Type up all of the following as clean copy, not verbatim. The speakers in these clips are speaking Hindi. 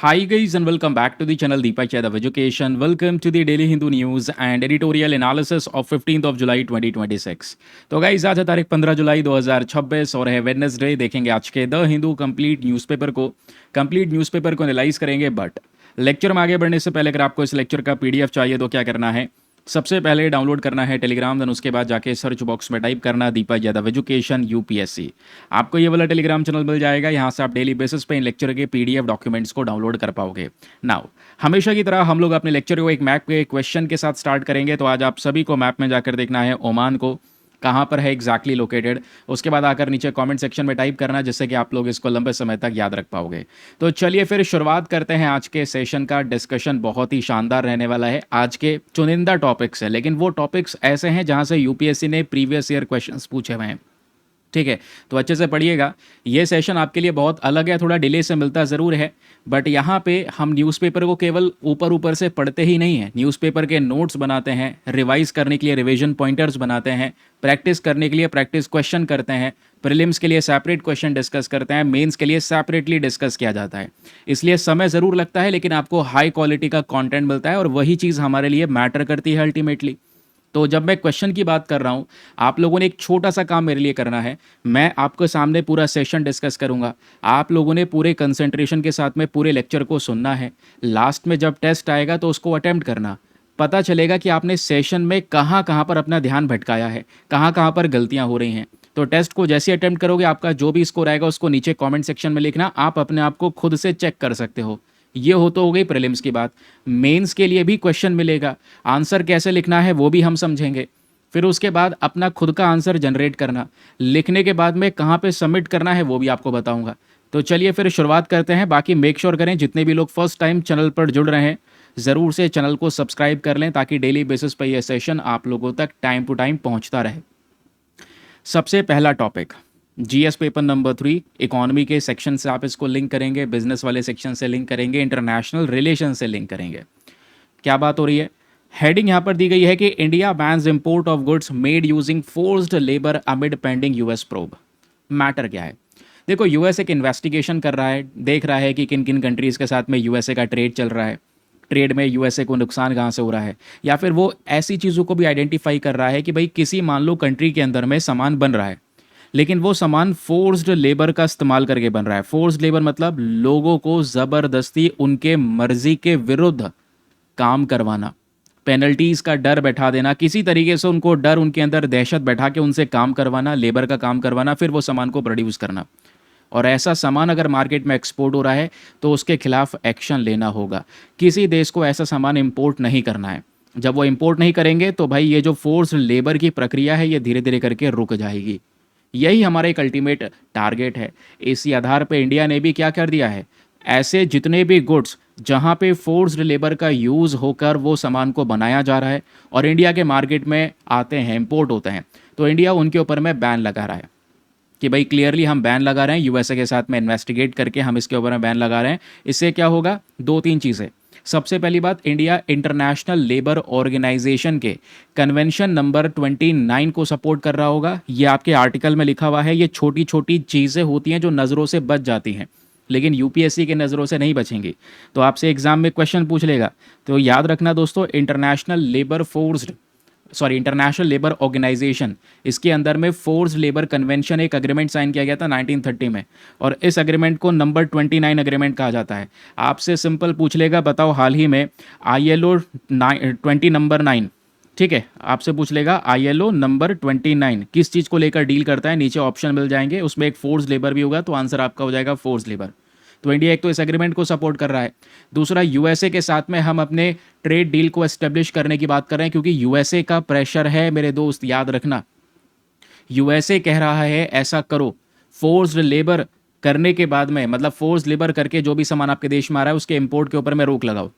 Hi guys and welcome back to the channel Deepak Yadav Education. Welcome to the Daily Hindu News and editorial analysis of 15th of July 2026. तो गाइज आज है तारीख 15 जुलाई 2026 और है वेडनेसडे। देखेंगे आज के द हिंदू कंप्लीट न्यूज़पेपर को एनालाइज करेंगे। बट लेक्चर में आगे बढ़ने से पहले अगर आपको इस लेक्चर का पीडीएफ चाहिए तो क्या करना है, सबसे पहले डाउनलोड करना है टेलीग्राम, देन उसके बाद जाके सर्च बॉक्स में टाइप करना दीपक यादव एजुकेशन यूपीएससी। आपको ये वाला टेलीग्राम चैनल मिल जाएगा। यहाँ से आप डेली बेसिस पे इन लेक्चर के पीडीएफ डॉक्यूमेंट्स को डाउनलोड कर पाओगे। नाउ हमेशा की तरह हम लोग अपने लेक्चर को एक मैप के क्वेश्चन के साथ स्टार्ट करेंगे। तो आज आप सभी को मैप में जाकर देखना है ओमान को कहाँ पर है एग्जैक्टली लोकेटेड। उसके बाद आकर नीचे कमेंट सेक्शन में टाइप करना, जिससे कि आप लोग इसको लंबे समय तक याद रख पाओगे। तो चलिए फिर शुरुआत करते हैं आज के सेशन का। डिस्कशन बहुत ही शानदार रहने वाला है। आज के चुनिंदा टॉपिक्स है, लेकिन वो टॉपिक्स ऐसे हैं जहाँ से यूपीएससी ने प्रीवियस ईयर क्वेश्चंस पूछे हुए हैं। ठीक है, तो अच्छे से पढ़िएगा। ये सेशन आपके लिए बहुत अलग है, थोड़ा डिले से मिलता ज़रूर है, बट यहाँ पे हम न्यूज़पेपर को केवल ऊपर ऊपर से पढ़ते ही नहीं हैं। न्यूज़पेपर के नोट्स बनाते हैं, रिवाइज करने के लिए रिवीजन पॉइंटर्स बनाते हैं, प्रैक्टिस करने के लिए प्रैक्टिस क्वेश्चन करते हैं, प्रीलिम्स के लिए सेपरेट क्वेश्चन डिस्कस करते हैं, मेंस के लिए सेपरेटली डिस्कस किया जाता है। इसलिए समय ज़रूर लगता है, लेकिन आपको हाई क्वालिटी का कंटेंट मिलता है और वही चीज़ हमारे लिए मैटर करती है अल्टीमेटली। तो जब मैं क्वेश्चन की बात कर रहा हूँ, आप लोगों ने एक छोटा सा काम मेरे लिए करना है। मैं आपके सामने पूरा सेशन डिस्कस करूँगा, आप लोगों ने पूरे कंसंट्रेशन के साथ में पूरे लेक्चर को सुनना है। लास्ट में जब टेस्ट आएगा तो उसको अटेम्प्ट करना। पता चलेगा कि आपने सेशन में कहाँ कहाँ पर अपना ध्यान भटकाया है, कहाँ कहाँ पर गलतियाँ हो रही हैं। तो टेस्ट को जैसे अटेम्प्ट करोगे, आपका जो भी स्कोर आएगा उसको नीचे कमेंट सेक्शन में लिखना। आप अपने आप को खुद से चेक कर सकते हो। ये हो तो हो गई प्रीलिम्स की बात। मेंस के लिए भी क्वेश्चन मिलेगा, आंसर कैसे लिखना है वो भी हम समझेंगे। फिर उसके बाद अपना खुद का आंसर जनरेट करना, लिखने के बाद में कहाँ पे सबमिट करना है वो भी आपको बताऊंगा। तो चलिए फिर शुरुआत करते हैं। बाकी मेक श्योर करें जितने भी लोग फर्स्ट टाइम चैनल पर जुड़ रहे हैं, ज़रूर से चैनल को सब्सक्राइब कर लें, ताकि डेली बेसिस पर यह सेशन आप लोगों तक टाइम टू टाइम पहुँचता रहे। सबसे पहला topic GS paper number 3, economy के सेक्शन से आप इसको लिंक करेंगे, बिजनेस वाले सेक्शन से लिंक करेंगे, इंटरनेशनल रिलेशन से लिंक करेंगे। क्या बात हो रही है? हेडिंग यहाँ पर दी गई है कि India bans import of goods made using forced labour amid pending US probe. Matter क्या है? देखो, यूएस एक इन्वेस्टिगेशन कर रहा है, देख रहा है कि किन किन कंट्रीज़ के साथ में यूएसए का ट्रेड चल रहा है, ट्रेड में यूएसए को नुकसान कहाँ से हो रहा है, या फिर वो ऐसी चीज़ों को भी आइडेंटिफाई कर रहा है कि भाई किसी मान लो कंट्री के अंदर में सामान बन रहा है, लेकिन वो सामान फोर्स्ड लेबर का इस्तेमाल करके बन रहा है। फोर्स्ड लेबर मतलब लोगों को ज़बरदस्ती उनके मर्जी के विरुद्ध काम करवाना, पेनल्टीज का डर बैठा देना, किसी तरीके से उनको डर, उनके अंदर दहशत बैठा के उनसे काम करवाना, लेबर का काम करवाना, फिर वो सामान को प्रोड्यूस करना। और ऐसा सामान अगर मार्केट में एक्सपोर्ट हो रहा है तो उसके खिलाफ एक्शन लेना होगा। किसी देश को ऐसा सामान इंपोर्ट नहीं करना है। जब वो इंपोर्ट नहीं करेंगे तो भाई ये जो फोर्स लेबर की प्रक्रिया है ये धीरे धीरे करके रुक जाएगी। यही हमारा एक अल्टीमेट टारगेट है। इसी आधार पे इंडिया ने भी क्या कर दिया है, ऐसे जितने भी गुड्स जहाँ पे फोर्स्ड लेबर का यूज़ होकर वो सामान को बनाया जा रहा है और इंडिया के मार्केट में आते हैं, इंपोर्ट होते हैं, तो इंडिया उनके ऊपर में बैन लगा रहा है कि भाई क्लियरली हम बैन लगा रहे हैं। यूएसए के साथ में इन्वेस्टिगेट करके हम इसके ऊपर में बैन लगा रहे हैं। इससे क्या होगा? दो तीन चीज़ें। सबसे पहली बात, इंडिया इंटरनेशनल लेबर ऑर्गेनाइजेशन के कन्वेंशन नंबर 29 को सपोर्ट कर रहा होगा। ये आपके आर्टिकल में लिखा हुआ है। ये छोटी छोटी चीज़ें होती हैं जो नज़रों से बच जाती हैं, लेकिन यूपीएससी के नज़रों से नहीं बचेंगी। तो आपसे एग्जाम में क्वेश्चन पूछ लेगा, तो याद रखना दोस्तों, इंटरनेशनल लेबर ऑर्गेनाइजेशन, इसके अंदर में फोर्स लेबर कन्वेंशन एक अग्रीमेंट साइन किया गया था 1930 में, और इस अग्रीमेंट को नंबर 29 अग्रीमेंट कहा जाता है। आपसे सिंपल पूछ लेगा, बताओ हाल ही में ILO 20 नंबर 9, ठीक है, आपसे पूछ लेगा ILO नंबर 29 किस चीज़ को लेकर डील करता है। नीचे ऑप्शन मिल जाएंगे, उसमें एक फोर्स लेबर भी होगा, तो आंसर आपका हो जाएगा फोर्स लेबर। तो इंडिया एक तो इस एग्रीमेंट को सपोर्ट कर रहा है, दूसरा यूएसए के साथ में हम अपने ट्रेड डील को एस्टेब्लिश करने की बात कर रहे हैं, क्योंकि यूएसए का प्रेशर है मेरे दोस्त, याद रखना। यूएसए कह रहा है ऐसा करो, फोर्स्ड लेबर करने के बाद में, मतलब फोर्स लेबर करके जो भी सामान आपके देश में आ रहा है उसके इंपोर्ट के ऊपर में रोक लगाओ।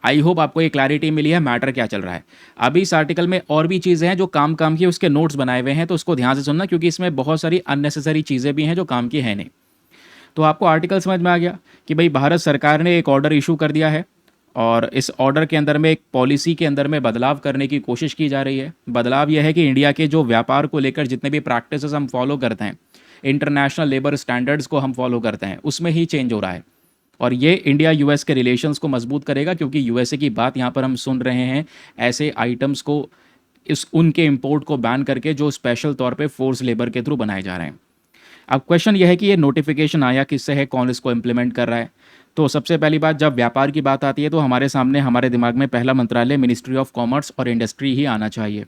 आई होप आपको ये क्लैरिटी मिली है मैटर क्या चल रहा है। अभी इस आर्टिकल में और भी चीज़ें हैं जो काम की, उसके नोट्स बनाए हुए हैं, तो उसको ध्यान से सुनना, क्योंकि इसमें बहुत सारी अननेसेसरी चीज़ें भी हैं जो काम की है नहीं। तो आपको आर्टिकल समझ में आ गया कि भाई भारत सरकार ने एक ऑर्डर इशू कर दिया है और इस ऑर्डर के अंदर में एक पॉलिसी के अंदर में बदलाव करने की कोशिश की जा रही है। बदलाव यह है कि इंडिया के जो व्यापार को लेकर जितने भी प्रैक्टिसेस हम फॉलो करते हैं, इंटरनेशनल लेबर स्टैंडर्ड्स को हम फॉलो करते हैं, उसमें ही चेंज हो रहा है। और ये इंडिया यूएस के रिलेशंस को मजबूत करेगा, क्योंकि यूएसए की बात यहाँ पर हम सुन रहे हैं ऐसे आइटम्स को, इस उनके इंपोर्ट को बैन करके जो स्पेशल तौर पे फोर्स लेबर के थ्रू बनाए जा रहे हैं। अब क्वेश्चन यह है कि ये नोटिफिकेशन आया किससे है, कौन इसको इम्प्लीमेंट कर रहा है। तो सबसे पहली बात, जब व्यापार की बात आती है तो हमारे सामने, हमारे दिमाग में पहला मंत्रालय मिनिस्ट्री ऑफ कॉमर्स और इंडस्ट्री ही आना चाहिए।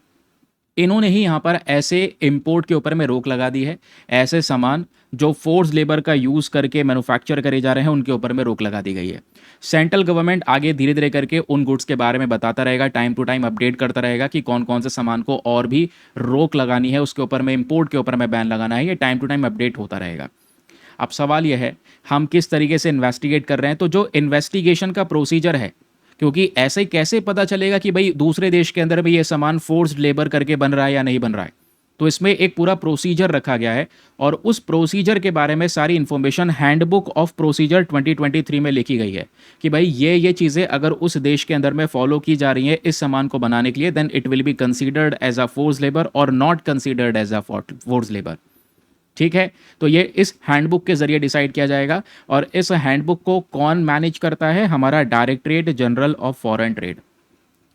इन्होंने ही यहाँ पर ऐसे इंपोर्ट के ऊपर में रोक लगा दी है, ऐसे सामान जो फोर्स लेबर का यूज़ करके मैन्युफैक्चर करे जा रहे हैं उनके ऊपर में रोक लगा दी गई है। सेंट्रल गवर्नमेंट आगे धीरे धीरे करके उन गुड्स के बारे में बताता रहेगा, टाइम टू टाइम अपडेट करता रहेगा कि कौन कौन से सामान को और भी रोक लगानी है, उसके ऊपर में इंपोर्ट के ऊपर में बैन लगाना है, ये टाइम टू टाइम अपडेट होता रहेगा। अब सवाल यह है हम किस तरीके से इन्वेस्टिगेट कर रहे हैं। तो जो इन्वेस्टिगेशन का प्रोसीजर है, क्योंकि ऐसे ही कैसे पता चलेगा कि भाई दूसरे देश के अंदर भी ये सामान फोर्स्ड लेबर करके बन रहा है या नहीं बन रहा है, तो इसमें एक पूरा प्रोसीजर रखा गया है और उस प्रोसीजर के बारे में सारी इन्फॉर्मेशन हैंडबुक ऑफ प्रोसीजर 2023 में लिखी गई है कि भाई ये चीज़ें अगर उस देश के अंदर में फॉलो की जा रही हैं इस सामान को बनाने के लिए, then it will be considered as a force labour और not considered as a force labour. ठीक है, तो ये इस हैंडबुक के जरिए डिसाइड किया जाएगा। और इस हैंडबुक को कौन मैनेज करता है, हमारा directorate general of foreign trade.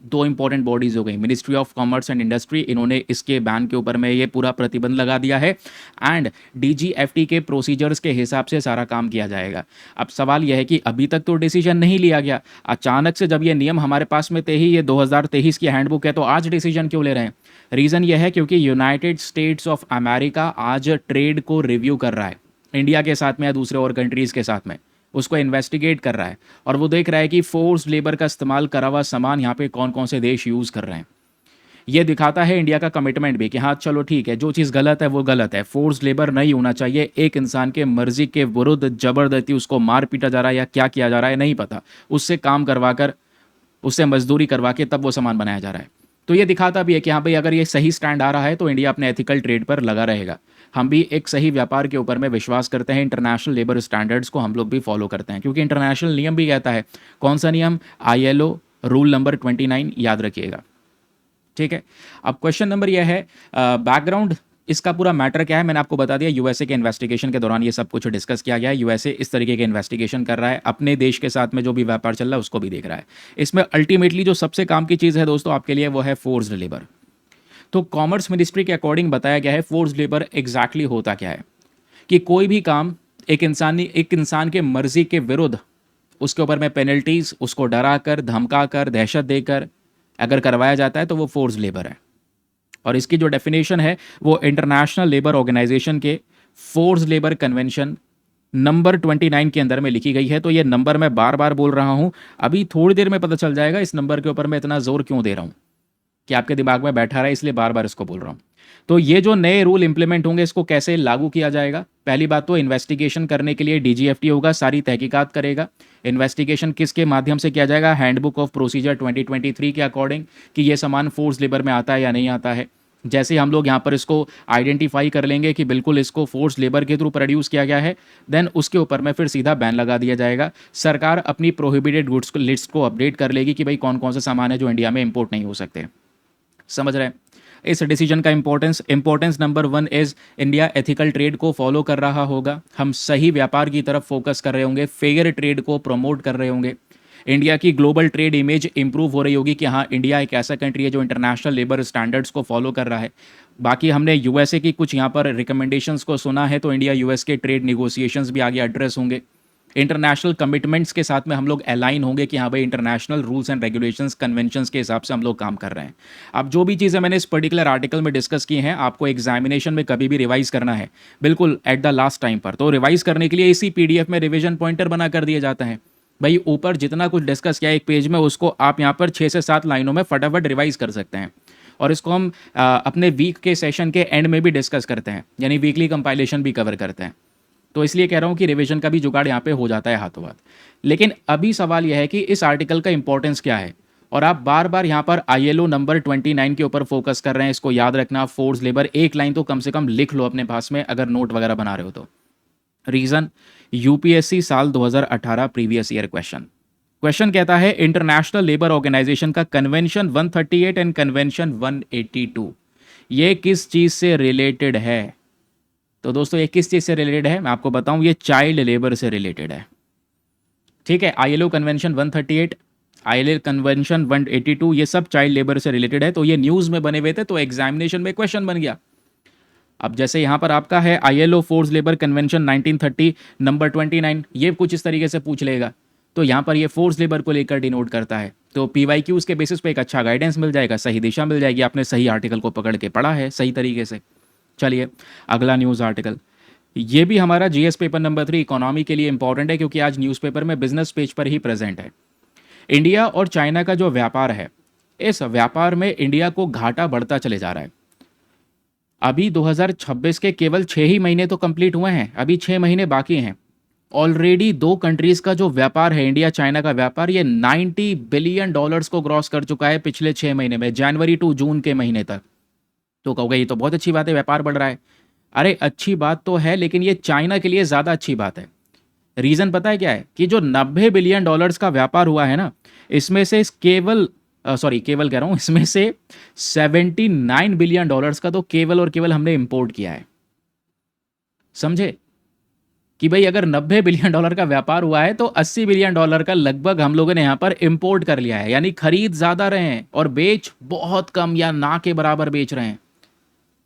दो इंपॉर्टेंट बॉडीज हो गई, ministry of commerce and industry, इन्होंने इसके बैन के ऊपर में ये पूरा प्रतिबंध लगा दिया है, एंड डीजीएफटी के प्रोसीजर्स के हिसाब से सारा काम किया जाएगा। अब सवाल यह है कि अभी तक तो डिसीजन नहीं लिया गया, अचानक से जब ये नियम हमारे पास में थे ही, ये 2023 की हैंडबुक है, तो आज डिसीजन क्यों ले रहे हैं। रीज़न यह है क्योंकि यूनाइटेड स्टेट्स ऑफ अमेरिका आज ट्रेड को रिव्यू कर रहा है इंडिया के साथ में या दूसरे और कंट्रीज़ के साथ में, उसको इन्वेस्टिगेट कर रहा है और वो देख रहा है कि फोर्स लेबर का इस्तेमाल करा हुआ सामान यहाँ पे कौन कौन से देश यूज़ कर रहे हैं। ये दिखाता है इंडिया का कमिटमेंट भी कि हाँ चलो ठीक है, जो चीज़ गलत है वो गलत है, फोर्स लेबर नहीं होना चाहिए, एक इंसान के मर्जी के विरुद्ध जबरदस्ती उसको मार पीटा जा रहा है या क्या किया जा रहा है नहीं पता, उससे काम करवा कर, उससे मजदूरी करवा के तब वो सामान बनाया जा रहा है। तो ये दिखाता भी है कि हाँ भाई अगर ये सही स्टैंड आ रहा है तो इंडिया अपने एथिकल ट्रेड पर लगा रहेगा। हम भी एक सही व्यापार के ऊपर में विश्वास करते हैं, इंटरनेशनल लेबर स्टैंडर्ड्स को हम लोग भी फॉलो करते हैं, क्योंकि इंटरनेशनल नियम भी कहता है। कौन सा नियम, ILO रूल नंबर 29, याद रखिएगा। ठीक है, अब क्वेश्चन नंबर यह है, बैकग्राउंड इसका पूरा मैटर क्या है, मैंने आपको बता दिया। यूएसए के इन्वेस्टिगेशन के दौरान ये सब कुछ डिस्कस किया गया है। यूएसए इस तरीके के इन्वेस्टिगेशन कर रहा है, अपने देश के साथ में जो भी व्यापार चल रहा है उसको भी देख रहा है। इसमें अल्टीमेटली जो सबसे काम की चीज़ है दोस्तों आपके लिए, वो है फोर्स्ड लेबर। तो कॉमर्स मिनिस्ट्री के अकॉर्डिंग बताया गया है फोर्स्ड लेबर एग्जैक्टली होता क्या है, कि कोई भी काम एक इंसान के मर्जी के विरुद्ध, उसके ऊपर में पेनल्टीज, उसको डरा कर, धमका कर, दहशत देकर अगर करवाया जाता है तो वो फोर्स्ड लेबर है। और इसकी जो डेफिनेशन है वो इंटरनेशनल लेबर ऑर्गेनाइजेशन के फोर्स लेबर कन्वेंशन नंबर 29 के अंदर में लिखी गई है। तो ये नंबर मैं बार बार बोल रहा हूं, अभी थोड़ी देर में पता चल जाएगा इस नंबर के ऊपर मैं इतना जोर क्यों दे रहा हूं, कि आपके दिमाग में बैठा रहा है, इसलिए बार बार इसको बोल रहा हूं। तो ये जो नए रूल इंप्लीमेंट होंगे इसको कैसे लागू किया जाएगा। पहली बात तो इन्वेस्टिगेशन करने के लिए डीजीएफटी होगा, सारी तहकीकात करेगा। इन्वेस्टिगेशन किसके माध्यम से किया जाएगा, हैंडबुक ऑफ प्रोसीजर 2023 के अकॉर्डिंग, कि ये सामान फोर्स लेबर में आता है या नहीं आता है। जैसे हम लोग यहाँ पर इसको आइडेंटिफाई कर लेंगे कि बिल्कुल इसको फोर्स लेबर के थ्रू प्रोड्यूस किया गया है, देन उसके ऊपर में फिर सीधा बैन लगा दिया जाएगा। सरकार अपनी प्रोहिबिटेड गुड्स लिस्ट को अपडेट कर लेगी कि भाई कौन कौन से सामान है जो इंडिया में इंपोर्ट नहीं हो सकते। समझ रहे हैं इस डिसीजन का importance number 1 is India ethical trade को फॉलो कर रहा होगा, हम सही व्यापार की तरफ फोकस कर रहे होंगे, फेयर ट्रेड को प्रमोट कर रहे होंगे, इंडिया की ग्लोबल ट्रेड इमेज इंप्रूव हो रही होगी कि हाँ इंडिया एक ऐसा कंट्री है जो इंटरनेशनल लेबर स्टैंडर्ड्स को फॉलो कर रहा है। बाकी हमने यूएसए की कुछ यहाँ पर रिकमेंडेशंस को सुना है, तो इंडिया यूएस के ट्रेड निगोसिएशंस भी आगे एड्रेस होंगे। इंटरनेशनल कमिटमेंट्स के साथ में हम लोग अलाइन होंगे कि हाँ भाई international rules and regulations conventions के हिसाब से हम लोग काम कर रहे हैं। अब जो भी चीज़ें मैंने इस पर्टिकुलर आर्टिकल में डिस्कस की हैं, आपको एग्जामिनेशन में कभी भी रिवाइज करना है बिल्कुल एट द लास्ट टाइम पर, तो रिवाइज करने के लिए इसी पीडीएफ में रिविजन पॉइंटर बना कर दिए जाते हैं। भाई ऊपर जितना कुछ डिस्कस किया एक पेज में, उसको आप यहाँ पर 6 से 7 लाइनों में फटाफट रिवाइज कर सकते हैं। और इसको हम अपने वीक के सेशन के एंड में भी डिस्कस करते हैं, यानी वीकली कंपाइलेशन भी कवर करते हैं। तो इसलिए कह रहा हूँ कि रिवीजन का भी जुगाड़ यहाँ पे हो जाता है हाथों हाथ। लेकिन अभी सवाल यह है कि इस आर्टिकल का इंपॉर्टेंस क्या है, और आप बार बार यहाँ पर ILO नंबर 29 के ऊपर फोकस कर रहे हैं। इसको याद रखना, फोर्स लेबर, एक लाइन तो कम से कम लिख लो अपने पास में अगर नोट वगैरह बना रहे हो तो। रीजन, यूपीएससी साल 2018 प्रीवियस ईयर क्वेश्चन कहता है इंटरनेशनल लेबर ऑर्गेनाइजेशन का कन्वेंशन 138 एंड कन्वेंशन 182 ये किस चीज से रिलेटेड है। तो दोस्तों ये किस चीज से रिलेटेड है मैं आपको बताऊं, ये चाइल्ड लेबर से रिलेटेड है। ठीक है, ILO कन्वेंशन 138, ILO कन्वेंशन 182, ये सब चाइल्ड लेबर से रिलेटेड है। तो ये न्यूज़ में बने हुए थे, तो एग्जामिनेशन में क्वेश्चन बन गया। अब जैसे यहाँ पर आपका है ILO force labour convention 1930 number 29, ये कुछ इस तरीके से पूछ लेगा। तो यहाँ पर ये फोर्स लेबर को लेकर डिनोट करता है। तो PYQs के बेसिस पे एक अच्छा गाइडेंस मिल जाएगा, सही दिशा मिल जाएगी, आपने सही आर्टिकल को पकड़ के पढ़ा है सही तरीके से। चलिए अगला न्यूज़ आर्टिकल, ये भी हमारा GS पेपर नंबर 3 इकोनॉमी के लिए इंपॉर्टेंट है, क्योंकि आज न्यूज़पेपर में बिजनेस पेज पर ही प्रेजेंट है। इंडिया और चाइना का जो व्यापार है, इस व्यापार में इंडिया को घाटा बढ़ता चले जा रहा है। अभी 2026 के केवल 6 ही महीने तो कंप्लीट हुए हैं, अभी 6 महीने बाकी हैं। ऑलरेडी दो कंट्रीज का जो व्यापार है, इंडिया चाइना का व्यापार, ये 90 बिलियन डॉलर्स को क्रॉस कर चुका है पिछले 6 महीने में, जनवरी टू जून के महीने तक। तो कहोगे ये तो बहुत अच्छी बात है, व्यापार बढ़ रहा है। अरे अच्छी बात तो है, लेकिन ये चाइना के लिए ज़्यादा अच्छी बात है। रीज़न पता है क्या है? कि जो 90 बिलियन डॉलर्स का व्यापार हुआ है ना, इसमें से केवल केवल कह रहा हूँ, इसमें से 79 बिलियन डॉलर्स का तो केवल और केवल हमने इंपोर्ट किया है। समझे कि भाई अगर 90 बिलियन डॉलर का व्यापार हुआ है तो 80 बिलियन डॉलर का लगभग हम लोगों ने यहाँ पर इंपोर्ट कर लिया है। यानी खरीद ज़्यादा रहे हैं और बेच बहुत कम या ना के बराबर बेच रहे हैं।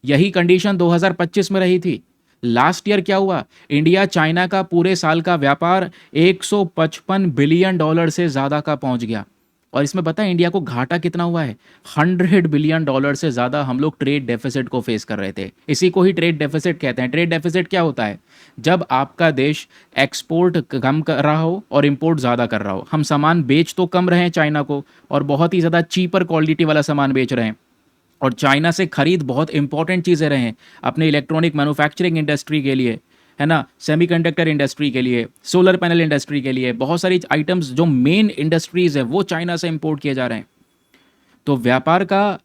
यही कंडीशन 2025 में रही थी। लास्ट ईयर क्या हुआ? इंडिया चाइना का पूरे साल का व्यापार 155 बिलियन डॉलर से ज़्यादा का पहुंच गया। और इसमें पता है इंडिया को घाटा कितना हुआ है? 100 बिलियन डॉलर से ज़्यादा हम लोग ट्रेड डेफिसिट को फेस कर रहे थे। इसी को ही ट्रेड डेफिसिट कहते हैं। ट्रेड डेफिसिट क्या होता है? जब आपका देश एक्सपोर्ट कम कर रहा हो और इंपोर्ट ज़्यादा कर रहा हो। हम सामान बेच तो कम रहे हैं चाइना को, और बहुत ही ज़्यादा चीपर क्वालिटी वाला सामान बेच रहे हैं, और चाइना से खरीद बहुत इंपॉर्टेंट चीज़ें रहे हैं अपने इलेक्ट्रॉनिक मैन्युफैक्चरिंग इंडस्ट्री के लिए, है ना, सेमीकंडक्टर इंडस्ट्री के लिए, सोलर पैनल इंडस्ट्री के लिए, बहुत सारी आइटम्स जो मेन इंडस्ट्रीज़ है वो चाइना से इंपोर्ट किए जा रहे हैं। तो व्यापार का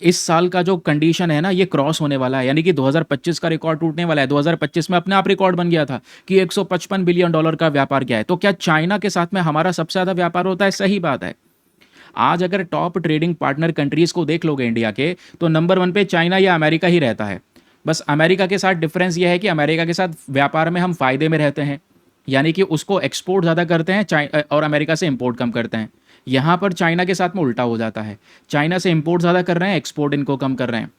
इस साल का जो कंडीशन है ना, ये क्रॉस होने वाला है। यानी कि 2025 का रिकॉर्ड टूटने वाला है। 2025 में अपने आप रिकॉर्ड बन गया था कि 155 बिलियन डॉलर का व्यापार क्या है। तो क्या चाइना के साथ में हमारा सबसे ज़्यादा व्यापार होता है? सही बात है। आज अगर टॉप ट्रेडिंग पार्टनर कंट्रीज को देख लोगे इंडिया के, तो नंबर 1 पे चाइना या अमेरिका ही रहता है। बस अमेरिका के साथ डिफरेंस यह है कि अमेरिका के साथ व्यापार में हम फायदे में रहते हैं, यानी कि उसको एक्सपोर्ट ज़्यादा करते हैं और अमेरिका से इंपोर्ट कम करते हैं। यहाँ पर चाइना के साथ में उल्टा हो जाता है, चाइना से इंपोर्ट ज़्यादा कर रहे हैं, एक्सपोर्ट इनको कम कर रहे हैं,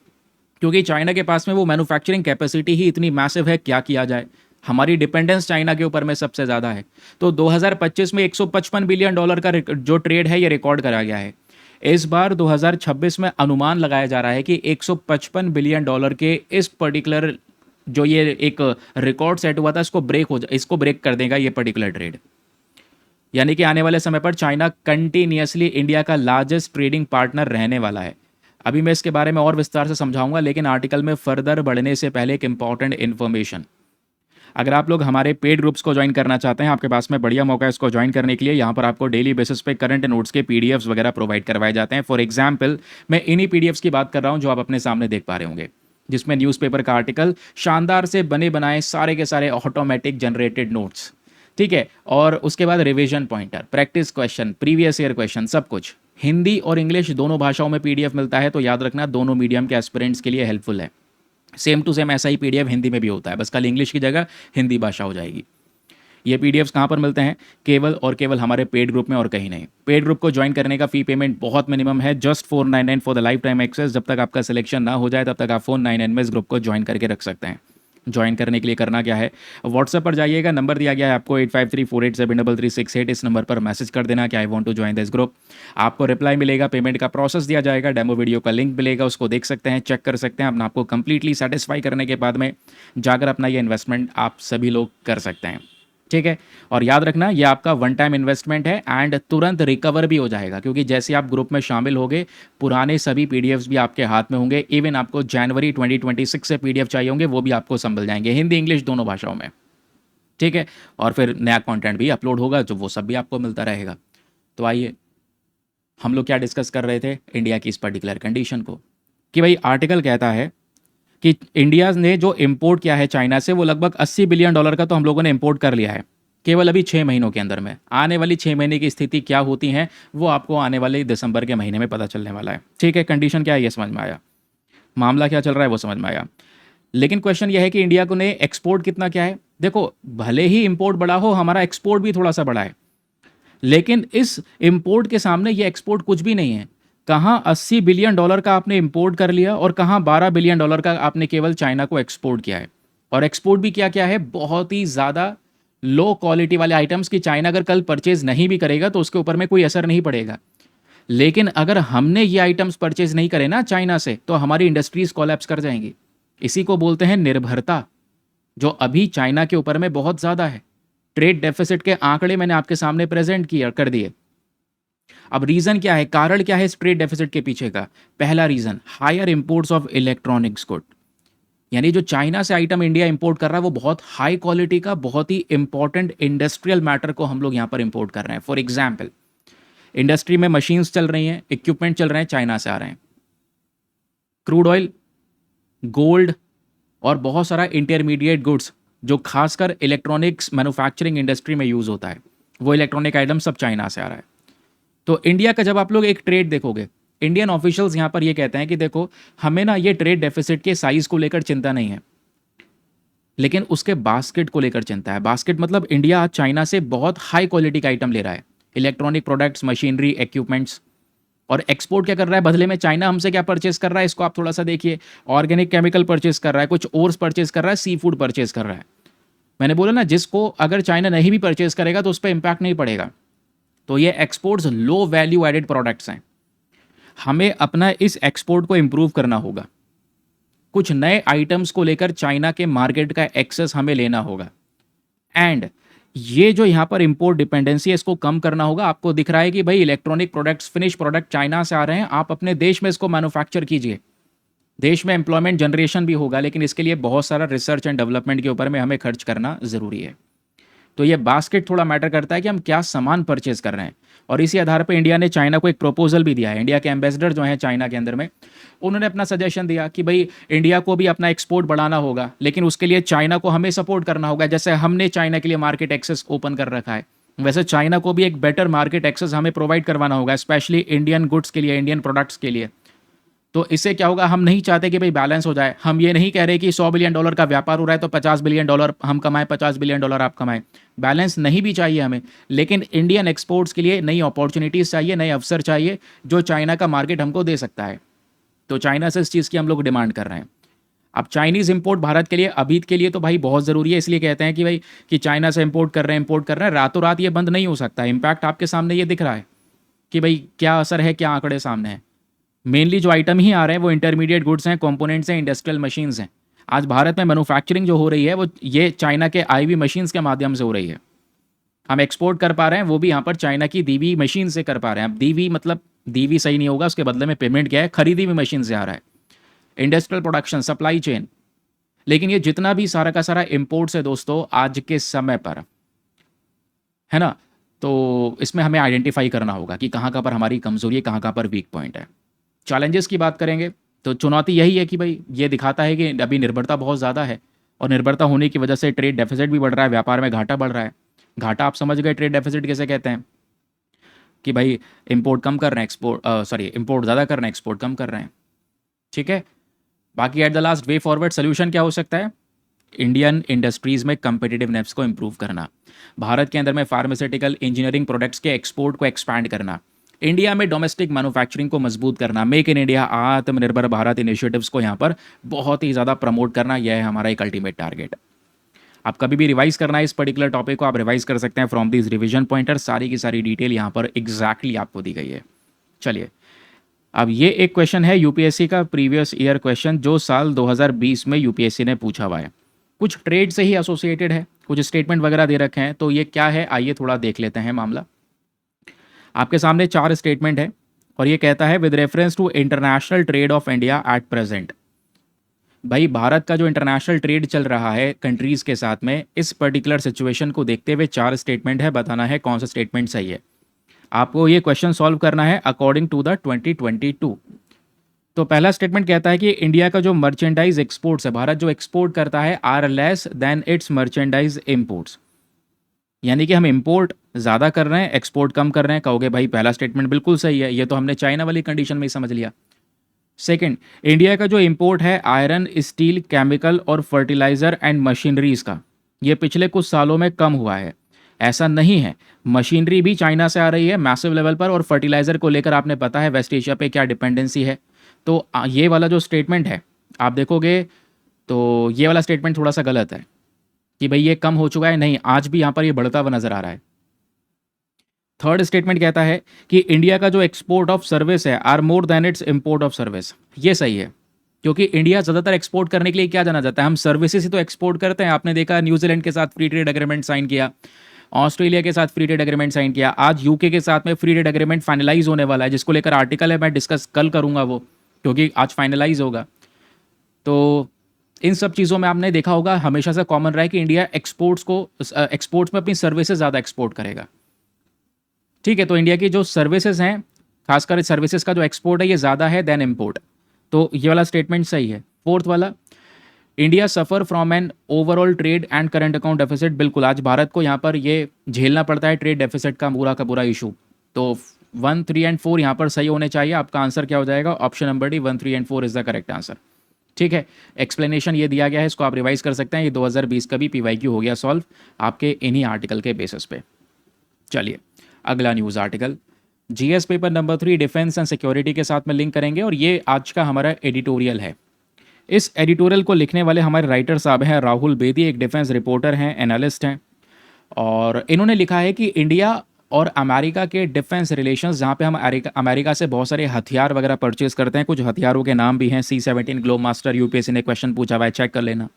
क्योंकि चाइना के पास में वो मैन्युफैक्चरिंग कैपेसिटी ही इतनी मैसिव है, क्या किया जाए। हमारी डिपेंडेंस चाइना के ऊपर में सबसे ज़्यादा है। तो 2025 में 155 बिलियन डॉलर का जो ट्रेड है ये रिकॉर्ड करा गया है। इस बार 2026 में अनुमान लगाया जा रहा है कि 155 बिलियन डॉलर के इस पर्टिकुलर जो ये एक रिकॉर्ड सेट हुआ था, इसको ब्रेक कर देगा ये पर्टिकुलर ट्रेड। यानी कि आने वाले समय पर चाइना कंटिन्यूसली इंडिया का लार्जेस्ट ट्रेडिंग पार्टनर रहने वाला है। अभी मैं इसके बारे में और विस्तार से समझाऊंगा, लेकिन आर्टिकल में फर्दर बढ़ने से पहले एक इंपॉर्टेंट इन्फॉर्मेशन। अगर आप लोग हमारे पेड ग्रुप्स को ज्वाइन करना चाहते हैं, आपके पास में बढ़िया मौका है इसको ज्वाइन करने के लिए। यहाँ पर आपको डेली बेसिस पे करंट नोट्स के PDFs वगैरह प्रोवाइड करवाए जाते हैं। फॉर एग्जाम्पल मैं इन्हीं PDFs की बात कर रहा हूँ जो आप अपने सामने देख पा रहे होंगे, जिसमें न्यूज़पेपर का आर्टिकल, शानदार से बने बनाए सारे के सारे ऑटोमेटिक जनरेटेड नोट्स, ठीक है, और उसके बाद revision pointer, practice question, previous year question, सब कुछ हिंदी और इंग्लिश दोनों भाषाओं में PDF मिलता है। तो याद रखना, दोनों मीडियम के एस्पिरेंट्स के लिए हेल्पफुल है। सेम टू सेम ऐसा ही PDF हिंदी में भी होता है, बस कल इंग्लिश की जगह हिंदी भाषा हो जाएगी। ये PDFs कहाँ पर मिलते हैं? केवल और केवल हमारे पेड ग्रुप में और कहीं नहीं। पेड ग्रुप को ज्वाइन करने का फ़ी पेमेंट बहुत मिनिमम है, just 499 for the lifetime access. जब तक आपका सिलेक्शन ना हो जाए तब तक आप 499 में इस ग्रुप को ज्वाइन करके रख सकते हैं। ज्वाइन करने के लिए करना क्या है? व्हाट्सएप पर जाइएगा, नंबर दिया गया है आपको 8534873368। इस नंबर पर मैसेज कर देना कि I want to join this group. आपको रिप्लाई मिलेगा, पेमेंट का प्रोसेस दिया जाएगा, डेमो वीडियो का लिंक मिलेगा, उसको देख सकते हैं, चेक कर सकते हैं। अपना आपको कंप्लीटली सेटिस्फाई करने के बाद में जाकर अपना ये इन्वेस्टमेंट आप सभी लोग कर सकते हैं, ठीक है। और याद रखना, ये आपका वन टाइम इन्वेस्टमेंट है एंड तुरंत रिकवर भी हो जाएगा, क्योंकि जैसे आप ग्रुप में शामिल होंगे पुराने सभी PDFs भी आपके हाथ में होंगे। इवन आपको जनवरी 2026 से PDF चाहिए होंगे, वो भी आपको संभल जाएंगे, हिंदी इंग्लिश दोनों भाषाओं में, ठीक है। और फिर नया कंटेंट भी अपलोड होगा जो वो सब भी आपको मिलता रहेगा। तो आइए, हम लोग क्या डिस्कस कर रहे थे इंडिया की इस पर्टिकुलर कंडीशन को, कि भाई आर्टिकल कहता है कि इंडिया ने जो इंपोर्ट किया है चाइना से, वो लगभग 80 बिलियन डॉलर का तो हम लोगों ने इंपोर्ट कर लिया है केवल अभी 6 महीनों के अंदर में। आने वाली 6 महीने की स्थिति क्या होती है वो आपको आने वाले दिसंबर के महीने में पता चलने वाला है, ठीक है। कंडीशन क्या है ये समझ में आया, मामला क्या चल रहा है वो समझ में आया। लेकिन क्वेश्चन यह है कि इंडिया को ने एक्सपोर्ट कितना क्या है? देखो, भले ही इंपोर्ट बड़ा हो, हमारा एक्सपोर्ट भी थोड़ा सा बड़ा है। लेकिन इस इंपोर्ट के सामने ये एक्सपोर्ट कुछ भी नहीं है। कहाँ $80 बिलियन का आपने इंपोर्ट कर लिया और कहाँ $12 बिलियन का आपने केवल चाइना को एक्सपोर्ट किया है। और एक्सपोर्ट भी क्या क्या है, बहुत ही ज़्यादा लो क्वालिटी वाले आइटम्स की चाइना अगर कल परचेज नहीं भी करेगा तो उसके ऊपर में कोई असर नहीं पड़ेगा। लेकिन अगर हमने ये आइटम्स परचेज नहीं करे ना चाइना से तो हमारी इंडस्ट्रीज कोलैप्स कर जाएंगी। इसी को बोलते हैं निर्भरता, जो अभी चाइना के ऊपर में बहुत ज़्यादा है। ट्रेड डेफिसिट के आंकड़े मैंने आपके सामने प्रेजेंट किया कर दिए। अब रीजन क्या है, कारण क्या है इस ट्रेड डेफिसिट के पीछे का? पहला reason, higher imports of electronics good. यानी जो चाइना से आइटम इंडिया इंपोर्ट कर रहा है वो बहुत हाई क्वालिटी का, बहुत ही इंपॉर्टेंट इंडस्ट्रियल मैटर को हम लोग यहाँ पर इंपोर्ट कर रहे हैं। फॉर एग्जाम्पल, इंडस्ट्री में मशीन्स चल रही हैं, इक्विपमेंट चल रहे हैं, चाइना से आ रहे हैं। क्रूड ऑयल, गोल्ड और बहुत सारा इंटरमीडिएट गुड्स जो खासकर इलेक्ट्रॉनिक्स मैन्युफैक्चरिंग इंडस्ट्री में यूज़ होता है, वो इलेक्ट्रॉनिक आइटम सब चाइना से आ रहा है। तो इंडिया का जब आप लोग एक ट्रेड देखोगे, इंडियन ऑफिशियल्स यहाँ पर ये कहते हैं कि देखो हमें ना ये ट्रेड डेफिसिट के साइज को लेकर चिंता नहीं है, लेकिन उसके बास्केट को लेकर चिंता है। बास्केट मतलब इंडिया आज चाइना से बहुत हाई क्वालिटी का आइटम ले रहा है, इलेक्ट्रॉनिक प्रोडक्ट्स, मशीनरी, इक्विपमेंट्स, और एक्सपोर्ट क्या कर रहा है बदले में? चाइना हमसे क्या परचेस कर रहा है, इसको आप थोड़ा सा देखिए। ऑर्गेनिक केमिकल परचेस कर रहा है, कुछ ओर्स परचेस कर रहा है, सी फूड परचेस कर रहा है। मैंने बोला ना, जिसको अगर चाइना नहीं भी परचेस करेगा तो उस पर इंपैक्ट नहीं पड़ेगा। तो ये exports low value added products हैं। हमें अपना इस एक्सपोर्ट को इंप्रूव करना होगा। कुछ नए आइटम्स को लेकर चाइना के मार्केट का एक्सेस हमें लेना होगा। एंड ये जो यहाँ पर इंपोर्ट डिपेंडेंसी है इसको कम करना होगा। आपको दिख रहा है कि भाई electronic products, finish product China से आ रहे हैं, आप अपने देश में इसको मैन्युफैक्चर कीजिए। देश में एम्प्लॉयमेंट जनरेशन भी होगा, लेकिन इसके लिए बहुत सारा रिसर्च एंड डेवलपमेंट के ऊपर में हमें खर्च करना ज़रूरी है। तो ये बास्केट थोड़ा मैटर करता है कि हम क्या सामान परचेज कर रहे हैं। और इसी आधार पर इंडिया ने चाइना को एक प्रपोजल भी दिया है। इंडिया के एम्बेसडर जो हैं चाइना के अंदर में, उन्होंने अपना सजेशन दिया कि भाई इंडिया को भी अपना एक्सपोर्ट बढ़ाना होगा, लेकिन उसके लिए चाइना को हमें सपोर्ट करना होगा। जैसे हमने चाइना के लिए मार्केट एक्सेस ओपन कर रखा है, वैसे चाइना को भी एक बेटर मार्केट एक्सेस हमें प्रोवाइड करवाना होगा, स्पेशली इंडियन गुड्स के लिए, इंडियन प्रोडक्ट्स के लिए। तो इससे क्या होगा, हम नहीं चाहते कि भाई बैलेंस हो जाए। हम ये नहीं कह रहे कि $100 बिलियन का व्यापार हो रहा है तो $50 बिलियन हम कमाएं, $50 बिलियन आप कमाएं। बैलेंस नहीं भी चाहिए हमें, लेकिन इंडियन एक्सपोर्ट्स के लिए नई अपॉर्चुनिटीज़ चाहिए, नए अवसर चाहिए जो चाइना का मार्केट हमको दे सकता है। तो चाइना से इस चीज़ की हम लोग डिमांड कर रहे हैं। अब चाइनीज़ इंपोर्ट भारत के लिए अभी के लिए तो भाई बहुत ज़रूरी है। इसलिए कहते हैं कि भाई कि चाइना से इंपोर्ट कर रहे हैं, इंपोर्ट कर रहे हैं, रातों रात ये बंद नहीं हो सकता। इम्पैक्ट आपके सामने ये दिख रहा है कि भाई क्या असर है, क्या आंकड़े सामने हैं। मेनली जो आइटम ही आ रहे हैं वो इंटरमीडिएट गुड्स हैं, कंपोनेंट्स हैं, इंडस्ट्रियल मशीन्स हैं। आज भारत में मैन्युफैक्चरिंग जो हो रही है वो ये चाइना के आईवी मशीन्स के माध्यम से हो रही है। हम एक्सपोर्ट कर पा रहे हैं, वो भी यहाँ पर चाइना की दी हुई मशीन से कर पा रहे हैं। अब दी हुई मतलब दी हुई सही नहीं होगा, उसके बदले में पेमेंट क्या है, खरीदी हुई मशीन से आ रहा है। Industrial production, supply chain. लेकिन ये जितना भी सारा का सारा इम्पोर्ट्स है दोस्तों आज के समय पर, है ना, तो इसमें हमें आइडेंटिफाई करना होगा कि कहाँ कहाँ पर हमारी कमजोरी है, कहाँ कहाँ पर वीक पॉइंट है। चैलेंजेस की बात करेंगे तो चुनौती यही है कि भाई ये दिखाता है कि अभी निर्भरता बहुत ज़्यादा है, और निर्भरता होने की वजह से ट्रेड डेफिसिट भी बढ़ रहा है, व्यापार में घाटा बढ़ रहा है। घाटा आप समझ गए ट्रेड डेफिसिट किसे कहते हैं, कि भाई इंपोर्ट कम कर रहे हैं, इंपोर्ट ज़्यादा कर रहे हैं, एक्सपोर्ट कम कर रहे हैं। ठीक है। बाकी at the last way forward solution क्या हो सकता है? इंडियन इंडस्ट्रीज़ में कंपिटिटिवनेस को इंप्रूव करना, भारत के अंदर में फार्मास्यूटिकल इंजीनियरिंग प्रोडक्ट्स के एक्सपोर्ट को एक्सपैंड करना, इंडिया में डोमेस्टिक मैन्युफैक्चरिंग को मजबूत करना, मेक इन इंडिया, आत्मनिर्भर भारत इनिशिएटिव्स को यहाँ पर बहुत ही ज़्यादा प्रमोट करना, यह है हमारा एक अल्टीमेट टारगेट। आप कभी भी रिवाइज करना है इस पर्टिकुलर टॉपिक को, आप रिवाइज कर सकते हैं फ्रॉम दिस रिवीजन पॉइंटर। सारी की सारी डिटेल यहाँ पर एग्जैक्टली आपको दी गई है। चलिए, अब ये एक क्वेश्चन है यूपीएससी का, प्रीवियस ईयर क्वेश्चन जो साल 2020 में यूपीएससी ने पूछा हुआ है। कुछ ट्रेड से ही एसोसिएटेड है, कुछ स्टेटमेंट वगैरह दे रखे हैं। तो ये क्या है, आइए थोड़ा देख लेते हैं मामला। आपके सामने 4 स्टेटमेंट है और ये कहता है with reference to international trade of India at present. भाई भारत का जो इंटरनेशनल ट्रेड चल रहा है कंट्रीज़ के साथ में, इस पर्टिकुलर सिचुएशन को देखते हुए 4 स्टेटमेंट है, बताना है कौन सा स्टेटमेंट सही है। आपको ये क्वेश्चन सॉल्व करना है अकॉर्डिंग टू द 2022। तो पहला स्टेटमेंट कहता है कि इंडिया का जो मर्चेंडाइज एक्सपोर्ट्स है, भारत जो एक्सपोर्ट करता है, are less than its merchandise imports. यानी कि हम इंपोर्ट ज़्यादा कर रहे हैं, एक्सपोर्ट कम कर रहे हैं। कहोगे भाई पहला स्टेटमेंट बिल्कुल सही है, ये तो हमने चाइना वाली कंडीशन में ही समझ लिया। सेकंड, इंडिया का जो इंपोर्ट है आयरन, स्टील, केमिकल और फर्टिलाइज़र एंड मशीनरीज का, ये पिछले कुछ सालों में कम हुआ है। ऐसा नहीं है, मशीनरी भी चाइना से आ रही है मैसिव लेवल पर, और फर्टिलाइज़र को लेकर आपने पता है वेस्ट एशिया पे क्या डिपेंडेंसी है। तो ये वाला जो स्टेटमेंट है आप देखोगे तो ये वाला स्टेटमेंट थोड़ा सा गलत है कि भाई ये कम हो चुका है, नहीं, आज भी यहाँ पर ये बढ़ता हुआ नज़र आ रहा है। थर्ड स्टेटमेंट कहता है कि इंडिया का जो एक्सपोर्ट ऑफ सर्विस है are more than its import of service. ये सही है, क्योंकि इंडिया ज़्यादातर एक्सपोर्ट करने के लिए क्या जाना जाता है, हम सर्विसेज ही तो एक्सपोर्ट करते हैं। आपने देखा न्यूजीलैंड के साथ फ्री ट्रेड एग्रीमेंट साइन किया, ऑस्ट्रेलिया के साथ फ्री ट्रेड एग्रीमेंट साइन किया, आज यूके के साथ में फ्री ट्रेड एग्रीमेंट फाइनलाइज होने वाला है, जिसको लेकर आर्टिकल है, मैं डिस्कस कल करूंगा वो, क्योंकि आज फाइनलाइज होगा। तो इन सब चीज़ों में आपने देखा होगा हमेशा से कॉमन रहा है कि इंडिया एक्सपोर्ट्स में अपनी सर्विसेज ज़्यादा एक्सपोर्ट करेगा। ठीक है, तो इंडिया की जो सर्विसेज हैं, खासकर सर्विसेज का जो एक्सपोर्ट है ये ज़्यादा है देन इम्पोर्ट। तो ये वाला स्टेटमेंट सही है। फोर्थ वाला, India suffer from an overall trade and current account deficit, बिल्कुल आज भारत को यहाँ पर ये झेलना पड़ता है ट्रेड डेफिसिट का पूरा इशू। तो 1, 3 एंड 4 यहाँ पर सही होने चाहिए। आपका आंसर क्या हो जाएगा, option number D, 1, 3 and 4 is the correct answer. ठीक है, एक्सप्लेनेशन ये दिया गया है, इसको आप रिवाइज कर सकते हैं। ये 2020 का भी PYQ हो गया सॉल्व आपके इन्हीं आर्टिकल के बेसिस पे। चलिए अगला news article, GS paper number 3 defence and security के साथ में लिंक करेंगे, और ये आज का हमारा एडिटोरियल है। इस एडिटोरियल को लिखने वाले हमारे राइटर साहब हैं राहुल बेदी, एक डिफेंस रिपोर्टर हैं, एनालिस्ट हैं, और इन्होंने लिखा है कि इंडिया और अमेरिका के डिफेंस रिलेशंस, जहाँ पे हम अमेरिका से बहुत सारे हथियार वगैरह परचेज करते हैं, कुछ हथियारों के नाम भी हैं, C-17 ग्लोब मास्टर, UPSC ने क्वेश्चन पूछा हुआ है, चेक कर लेना।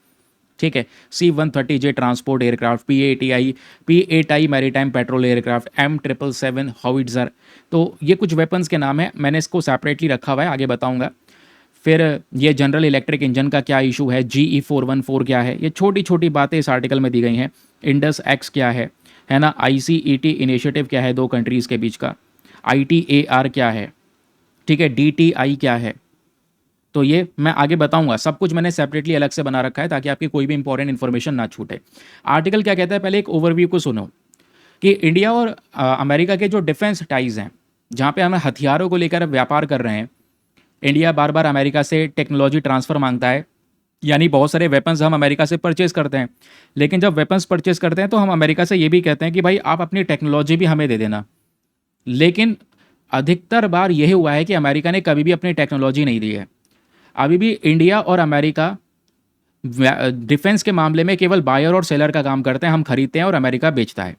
ठीक है, C-130J transport aircraft, P-8I maritime petrol aircraft, M777 howitzer. तो ये कुछ वेपन्स के नाम है, मैंने इसको सेपरेटली रखा हुआ है, आगे बताऊंगा। फिर ये जनरल इलेक्ट्रिक इंजन का क्या इशू है, GE414 क्या है, ये छोटी छोटी बातें इस आर्टिकल में दी गई हैं। इंडस एक्स क्या है ना, ICET इनिशिएटिव क्या है 2 कंट्रीज़ के बीच का, ITAR क्या है, ठीक है, DTI क्या है। तो ये मैं आगे बताऊंगा, सब कुछ मैंने सेपरेटली अलग से बना रखा है ताकि आपकी कोई भी इंपॉर्टेंट इन्फॉर्मेशन ना छूटे। आर्टिकल क्या कहता है, पहले एक ओवरव्यू को सुनो कि इंडिया और अमेरिका के जो डिफेंस टाइज हैं, जहाँ पे हम हथियारों को लेकर व्यापार कर रहे हैं, इंडिया बार बार अमेरिका से टेक्नोलॉजी ट्रांसफ़र मांगता है, यानी बहुत सारे वेपन्स हम अमेरिका से परचेज़ करते हैं। लेकिन जब वेपन्स परचेज़ करते हैं तो हम अमेरिका से ये भी कहते हैं कि भाई आप अपनी टेक्नोलॉजी भी हमें दे देना। लेकिन अधिकतर बार यही हुआ है कि अमेरिका ने कभी भी अपनी टेक्नोलॉजी नहीं दी है। अभी भी इंडिया और अमेरिका डिफेंस के मामले में केवल बायर और सेलर का काम करते हैं, हम खरीदते हैं और अमेरिका बेचता है।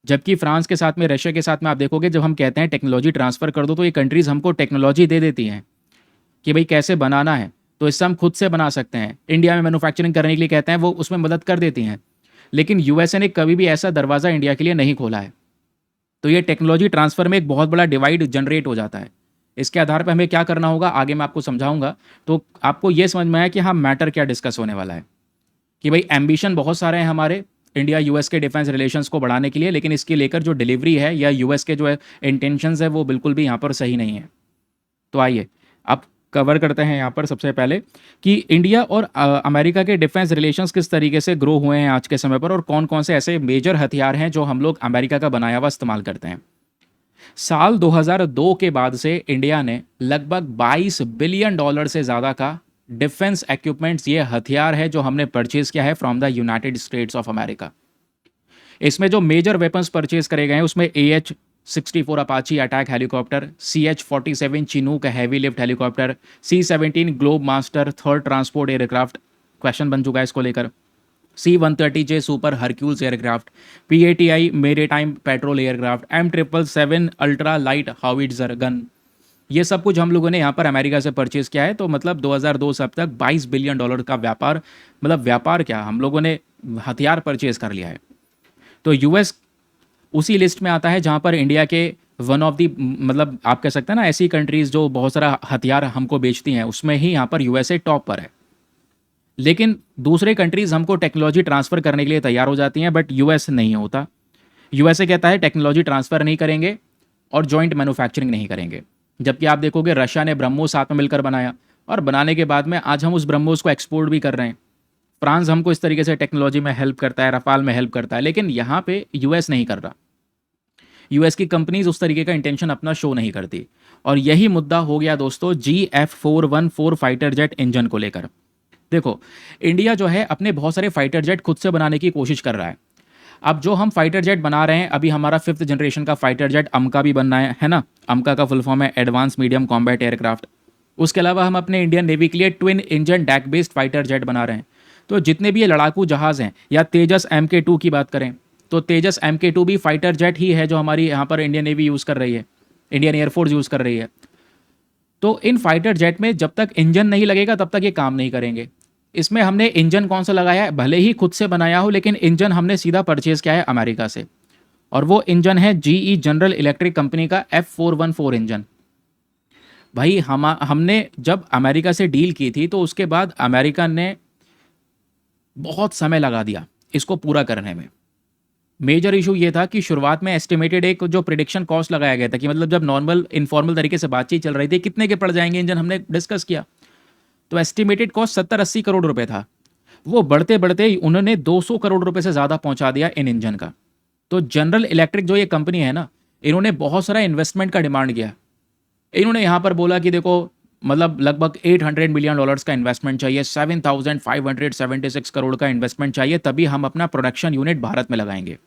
जबकि फ्रांस के साथ में, रशिया के साथ में आप देखोगे जब हम कहते हैं टेक्नोलॉजी ट्रांसफ़र कर दो, तो ये कंट्रीज़ हमको टेक्नोलॉजी दे देती हैं कि भाई कैसे बनाना है, तो इससे हम खुद से बना सकते हैं। इंडिया में मैन्युफैक्चरिंग करने के लिए कहते हैं, वो उसमें मदद कर देती हैं। लेकिन USA ने कभी भी ऐसा दरवाज़ा इंडिया के लिए नहीं खोला है। तो ये टेक्नोलॉजी ट्रांसफ़र में एक बहुत बड़ा डिवाइड जनरेट हो जाता है। इसके आधार पर हमें क्या करना होगा आगे मैं आपको समझाऊंगा। तो आपको ये समझ में आया कि हाँ मैटर क्या डिस्कस होने वाला है, कि भाई एम्बिशन बहुत सारे हैं हमारे इंडिया US के डिफेंस रिलेशंस को बढ़ाने के लिए, लेकिन इसके लेकर जो डिलीवरी है या US के जो इंटेंशंस है वो बिल्कुल भी यहाँ पर सही नहीं है। तो आइए अब कवर करते हैं यहाँ पर सबसे पहले कि इंडिया और अमेरिका के डिफेंस रिलेशंस किस तरीके से ग्रो हुए हैं आज के समय पर, और कौन कौन से ऐसे मेजर हथियार हैं जो हम लोग अमेरिका का बनाया हुआ इस्तेमाल करते हैं। साल 2002 के बाद से इंडिया ने लगभग $22 बिलियन से ज़्यादा का डिफेंस इक्विपमेंट्स, ये हथियार है जो हमने परचेज किया है from the United states of America. इसमें जो मेजर वेपन्स परचेज करे गए हैं उसमें AH-64 Apache attack helicopter, CH-47 Chinook heavy lift helicopter, C-17 Globemaster third transport aircraft, question बन चुका है इसको लेकर, C-130J super Hercules aircraft, P-8I maritime patrol aircraft, M777 ultra light howitzer gun. ये सब कुछ हम लोगों ने यहाँ पर अमेरिका से परचेज़ किया है। तो मतलब 2002 से अब तक $22 बिलियन का व्यापार, मतलब व्यापार क्या, हम लोगों ने हथियार परचेज़ कर लिया है। तो US उसी लिस्ट में आता है जहाँ पर इंडिया के वन ऑफ दी, मतलब आप कह सकते हैं ना ऐसी कंट्रीज़ जो बहुत सारा हथियार हमको बेचती हैं, उसमें ही यहाँ पर USA टॉप पर है। लेकिन दूसरे कंट्रीज़ हमको टेक्नोलॉजी ट्रांसफ़र करने के लिए तैयार हो जाती हैं, बट US नहीं होता। USA कहता है टेक्नोलॉजी ट्रांसफ़र नहीं करेंगे और जॉइंट मैन्युफैक्चरिंग नहीं करेंगे। जबकि आप देखोगे रशिया ने ब्रह्मोस साथ में मिलकर बनाया, और बनाने के बाद में आज हम उस ब्रह्मोस को एक्सपोर्ट भी कर रहे हैं। फ्रांस हमको इस तरीके से टेक्नोलॉजी में हेल्प करता है, रफाल में हेल्प करता है, लेकिन यहाँ पे US नहीं कर रहा। US की कंपनीज उस तरीके का इंटेंशन अपना शो नहीं करती। और यही मुद्दा हो गया दोस्तों GF414 फाइटर जेट इंजन को लेकर। देखो इंडिया जो है अपने बहुत सारे फाइटर जेट खुद से बनाने की कोशिश कर रहा है। अब जो हम फाइटर जेट बना रहे हैं, अभी हमारा 5th जनरेशन का फाइटर जेट अमका भी बनना है ना। अमका का फुल फॉर्म है एडवांस मीडियम कॉम्बैट एयरक्राफ्ट। उसके अलावा हम अपने इंडियन नेवी के लिए twin engine deck based fighter jet बना रहे हैं। तो जितने भी ये लड़ाकू जहाज़ हैं, या तेजस MK2 की बात करें तो तेजस MK2 भी फाइटर जेट ही है जो हमारी यहाँ पर इंडियन नेवी यूज़ कर रही है, इंडियन एयरफोर्स यूज़ कर रही है। तो इन फाइटर जेट में जब तक इंजन नहीं लगेगा तब तक ये काम नहीं करेंगे। इसमें हमने इंजन कौन सा लगाया है, भले ही खुद से बनाया हो, लेकिन इंजन हमने सीधा परचेज किया है अमेरिका से। और वो इंजन है GE जनरल इलेक्ट्रिक कंपनी का F414 इंजन। भाई हमने जब अमेरिका से डील की थी तो उसके बाद अमेरिका ने बहुत समय लगा दिया इसको पूरा करने में। मेजर इशू ये था कि शुरुआत में एस्टिमेटेड एक जो प्रिडिक्शन कॉस्ट लगाया गया था कि मतलब जब नॉर्मल इनफॉर्मल तरीके से बातचीत चल रही थी कितने के पड़ जाएंगे इंजन, हमने डिस्कस किया तो एस्टिमेटेड कॉस्ट 70-80 करोड़ रुपए था। वो बढ़ते बढ़ते ही उन्होंने 200 करोड़ रुपए से ज़्यादा पहुंचा दिया इन इंजन का। तो जनरल इलेक्ट्रिक जो ये कंपनी है ना, इन्होंने बहुत सारा इन्वेस्टमेंट का डिमांड किया। इन्होंने यहाँ पर बोला कि देखो मतलब लगभग $800 मिलियन का इन्वेस्टमेंट चाहिए, 7,576 करोड़ का इन्वेस्टमेंट चाहिए, तभी हम अपना प्रोडक्शन यूनिट भारत में लगाएंगे,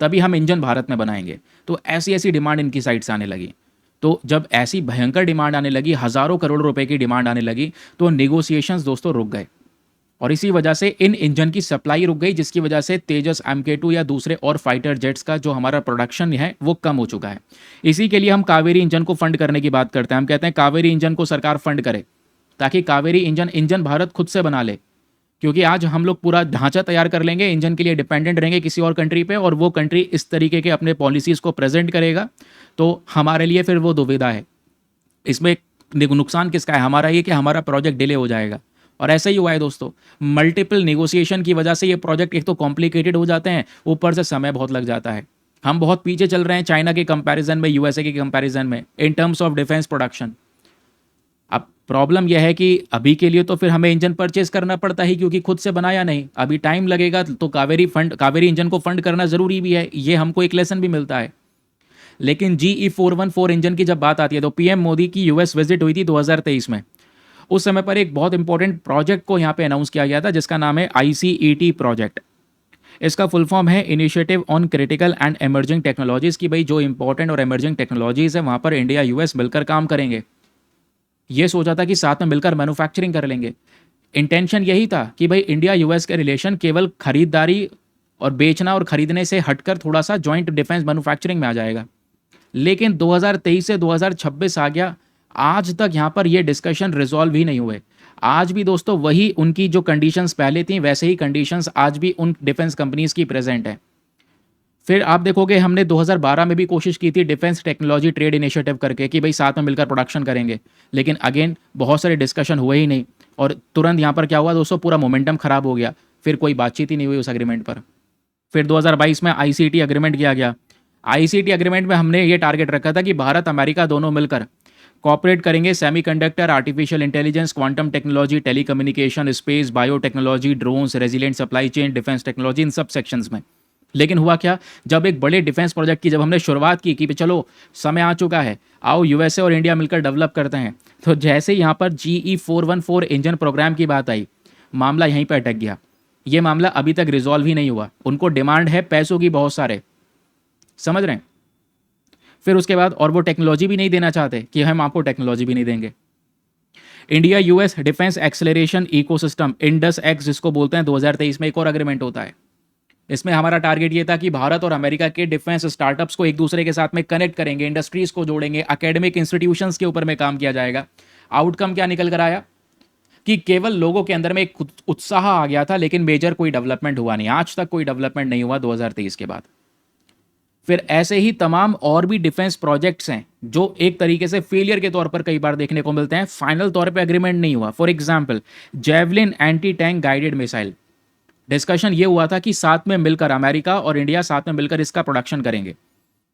तभी हम इंजन भारत में बनाएंगे। तो ऐसी ऐसी डिमांड इनकी साइड से आने लगी। तो जब ऐसी भयंकर डिमांड आने लगी, हज़ारों करोड़ रुपए की डिमांड आने लगी, तो नेगोशिएशंस दोस्तों रुक गए और इसी वजह से इन इंजन की सप्लाई रुक गई, जिसकी वजह से तेजस MK2 या दूसरे और फाइटर जेट्स का जो हमारा प्रोडक्शन है वो कम हो चुका है। इसी के लिए हम कावेरी इंजन को फंड करने की बात करते हैं। हम कहते हैं कावेरी इंजन को सरकार फंड करे ताकि कावेरी इंजन भारत खुद से बना ले, क्योंकि आज हम लोग पूरा ढांचा तैयार कर लेंगे, इंजन के लिए डिपेंडेंट रहेंगे किसी और कंट्री पे, और वो कंट्री इस तरीके के अपने पॉलिसीज़ को प्रेजेंट करेगा तो हमारे लिए फिर वो दुविधा है। इसमें नुकसान किसका है, हमारा ये कि हमारा प्रोजेक्ट डिले हो जाएगा। और ऐसा ही हुआ है दोस्तों, मल्टीपल नेगोशिएशन की वजह से ये प्रोजेक्ट एक तो कॉम्प्लिकेटेड हो जाते हैं, ऊपर से समय बहुत लग जाता है। हम बहुत पीछे चल रहे हैं चाइना के कंपैरिजन में, USA के कंपैरिजन में इन टर्म्स ऑफ डिफेंस प्रोडक्शन। अब प्रॉब्लम यह है कि अभी के लिए तो फिर हमें इंजन परचेज करना पड़ता है क्योंकि खुद से बनाया नहीं, अभी टाइम लगेगा। तो कावेरी इंजन को फंड करना ज़रूरी भी है, ये हमको एक लेसन भी मिलता है। लेकिन GE414 इंजन की जब बात आती है तो PM मोदी की US विजिट हुई थी 2023 में। उस समय पर एक बहुत इंपॉर्टेंट प्रोजेक्ट को यहाँ पे अनाउंस किया गया था जिसका नाम है ICET प्रोजेक्ट। इसका फुल फॉर्म है initiative on critical and emerging technologies की भाई जो इंपॉर्टेंट और एमर्जिंग टेक्नोलॉजीज़ है वहाँ पर इंडिया US मिलकर काम करेंगे। ये सोचा था कि साथ में मिलकर मैन्युफैक्चरिंग कर लेंगे। इंटेंशन यही था कि भाई इंडिया US के रिलेशन केवल खरीदारी और बेचना और खरीदने से हटकर थोड़ा सा जॉइंट डिफेंस मैन्युफैक्चरिंग में आ जाएगा। लेकिन 2023 से 2026 आ गया, आज तक यहाँ पर ये डिस्कशन रिजॉल्व ही नहीं हुए। आज भी दोस्तों वही उनकी जो कंडीशंस पहले थी वैसे ही कंडीशंस आज भी उन डिफेंस कंपनीज की प्रेजेंट है। फिर आप देखोगे हमने 2012 में भी कोशिश की थी डिफेंस टेक्नोलॉजी ट्रेड इनिशिएटिव करके कि भाई साथ में मिलकर प्रोडक्शन करेंगे, लेकिन अगेन बहुत सारे डिस्कशन हुए ही नहीं और तुरंत यहाँ पर क्या हुआ दोस्तों, पूरा मोमेंटम खराब हो गया, फिर कोई बातचीत ही नहीं हुई उस एग्रीमेंट पर। फिर 2022 में ICT एग्रीमेंट किया गया। ICT एग्रीमेंट में हमने ये टारगेट रखा था कि भारत अमेरिका दोनों मिलकर कॉपरेट करेंगे semiconductor, artificial intelligence, quantum technology, telecommunication, space, biotechnology, drones, resilient supply chain, defence technology, इन सब सेक्शंस में। लेकिन हुआ क्या, जब एक बड़े डिफेंस प्रोजेक्ट की जब हमने शुरुआत की कि चलो समय आ चुका है, आओ USA और इंडिया मिलकर डेवलप करते हैं, तो जैसे यहाँ पर GE414 इंजन प्रोग्राम की बात आई, मामला यहीं पर अटक गया। ये मामला अभी तक रिजॉल्व ही नहीं हुआ। उनको डिमांड है पैसों की बहुत सारे, समझ रहे हैं। फिर उसके बाद और वो टेक्नोलॉजी भी नहीं देना चाहते कि हम आपको टेक्नोलॉजी भी नहीं देंगे। India US defence acceleration ecosystem INDUS-X जिसको बोलते हैं, 2023 में एक और अग्रीमेंट होता है। इसमें हमारा टारगेट ये था कि भारत और अमेरिका के डिफेंस स्टार्टअप्स को एक दूसरे के साथ में कनेक्ट करेंगे, इंडस्ट्रीज को जोड़ेंगे, एकेडमिक इंस्टीट्यूशंस के ऊपर में काम किया जाएगा। आउटकम क्या निकल कर आया कि केवल लोगों के अंदर में एक उत्साह आ गया था, लेकिन मेजर कोई डेवलपमेंट हुआ नहीं। आज तक कोई डेवलपमेंट नहीं हुआ 2023 के बाद। फिर ऐसे ही तमाम और भी डिफेंस प्रोजेक्ट्स हैं जो एक तरीके से फेलियर के तौर पर कई बार देखने को मिलते हैं, फाइनल तौर पे एग्रीमेंट नहीं हुआ। For example javelin anti tank guided missile, discussion ये हुआ था कि साथ में मिलकर अमेरिका और इंडिया साथ में मिलकर इसका प्रोडक्शन करेंगे।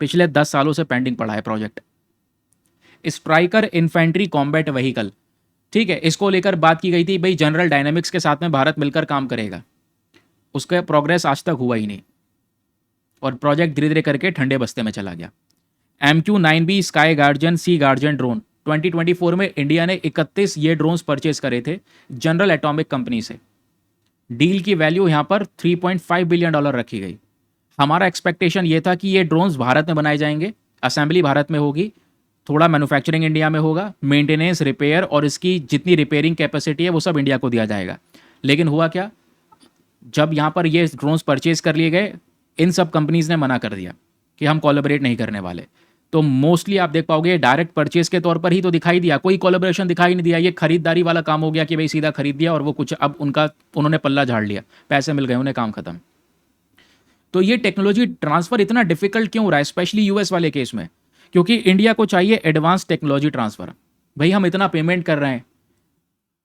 पिछले 10 सालों से पेंडिंग पड़ा है project. Striker infantry combat vehicle, ठीक है, इसको लेकर बात की गई थी, भाई जनरल डायनामिक्स के साथ में भारत मिलकर काम करेगा। उसका प्रोग्रेस आज तक हुआ ही नहीं और प्रोजेक्ट धीरे धीरे करके ठंडे बस्ते में चला गया। MQ-9B स्काई गार्जियन सी गार्जियन ड्रोन, 2024 में इंडिया ने 31 ये ड्रोन्स परचेज करे थे जनरल एटॉमिक कंपनी से। डील की वैल्यू यहाँ पर $3.5 बिलियन रखी गई। हमारा एक्सपेक्टेशन ये था कि ये ड्रोन्स भारत में बनाए जाएंगे, असेंबली भारत में होगी, थोड़ा मैन्युफैक्चरिंग इंडिया में होगा, मेंटेनेंस, रिपेयर और इसकी जितनी रिपेयरिंग कैपेसिटी है वो सब इंडिया को दिया जाएगा। लेकिन हुआ क्या, जब यहाँ पर ये ड्रोन्स परचेज कर लिए गए, इन सब कंपनीज ने मना कर दिया कि हम कोलैबोरेट नहीं करने वाले। तो मोस्टली आप देख पाओगे डायरेक्ट परचेज के तौर पर ही तो दिखाई दिया, कोई कोलैबोरेशन दिखाई नहीं दिया। ये खरीदारी वाला काम हो गया कि भाई सीधा खरीद दिया और वो कुछ अब उनका उन्होंने पल्ला झाड़ लिया, पैसे मिल गए उन्हें, काम खत्म। तो ये टेक्नोलॉजी ट्रांसफर इतना डिफिकल्ट क्यों हो रहा है, स्पेशली यूएस वाले केस में? क्योंकि इंडिया को चाहिए एडवांस टेक्नोलॉजी ट्रांसफर। भाई हम इतना पेमेंट कर रहे हैं,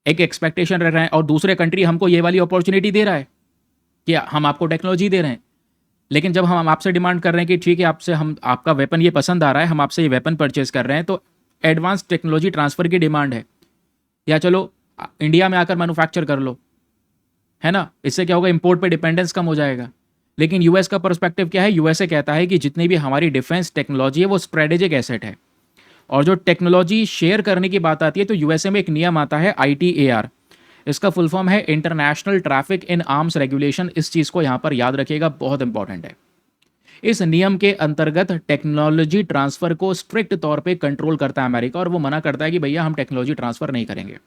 एक एक्सपेक्टेशन रख रहे हैं, और दूसरे कंट्री हमको ये वाली अपॉर्चुनिटी दे रहा है कि हम आपको टेक्नोलॉजी दे रहे हैं। लेकिन जब हम आपसे डिमांड कर रहे हैं कि ठीक है, आपसे हम आपका वेपन ये पसंद आ रहा है, हम आपसे ये वेपन परचेज कर रहे हैं, तो एडवांस टेक्नोलॉजी ट्रांसफर की डिमांड है, या चलो इंडिया में आकर मैन्युफैक्चर कर लो, है ना। इससे क्या होगा, इंपोर्ट पे डिपेंडेंस कम हो जाएगा। लेकिन यूएस का पर्सपेक्टिव क्या है, यूएसए कहता है कि जितनी भी हमारी डिफेंस टेक्नोलॉजी है वो स्ट्रेटेजिक एसेट है। और जो टेक्नोलॉजी शेयर करने की बात आती है तो यूएसए में एक नियम आता है आईटीएआर, इसका फुल फॉर्म है international traffic in arms regulation. इस चीज़ को यहाँ पर याद रखिएगा, बहुत इंपॉर्टेंट है। इस नियम के अंतर्गत टेक्नोलॉजी ट्रांसफर को स्ट्रिक्ट तौर पे कंट्रोल करता है अमेरिका, और वो मना करता है कि भैया हम टेक्नोलॉजी ट्रांसफर नहीं करेंगे।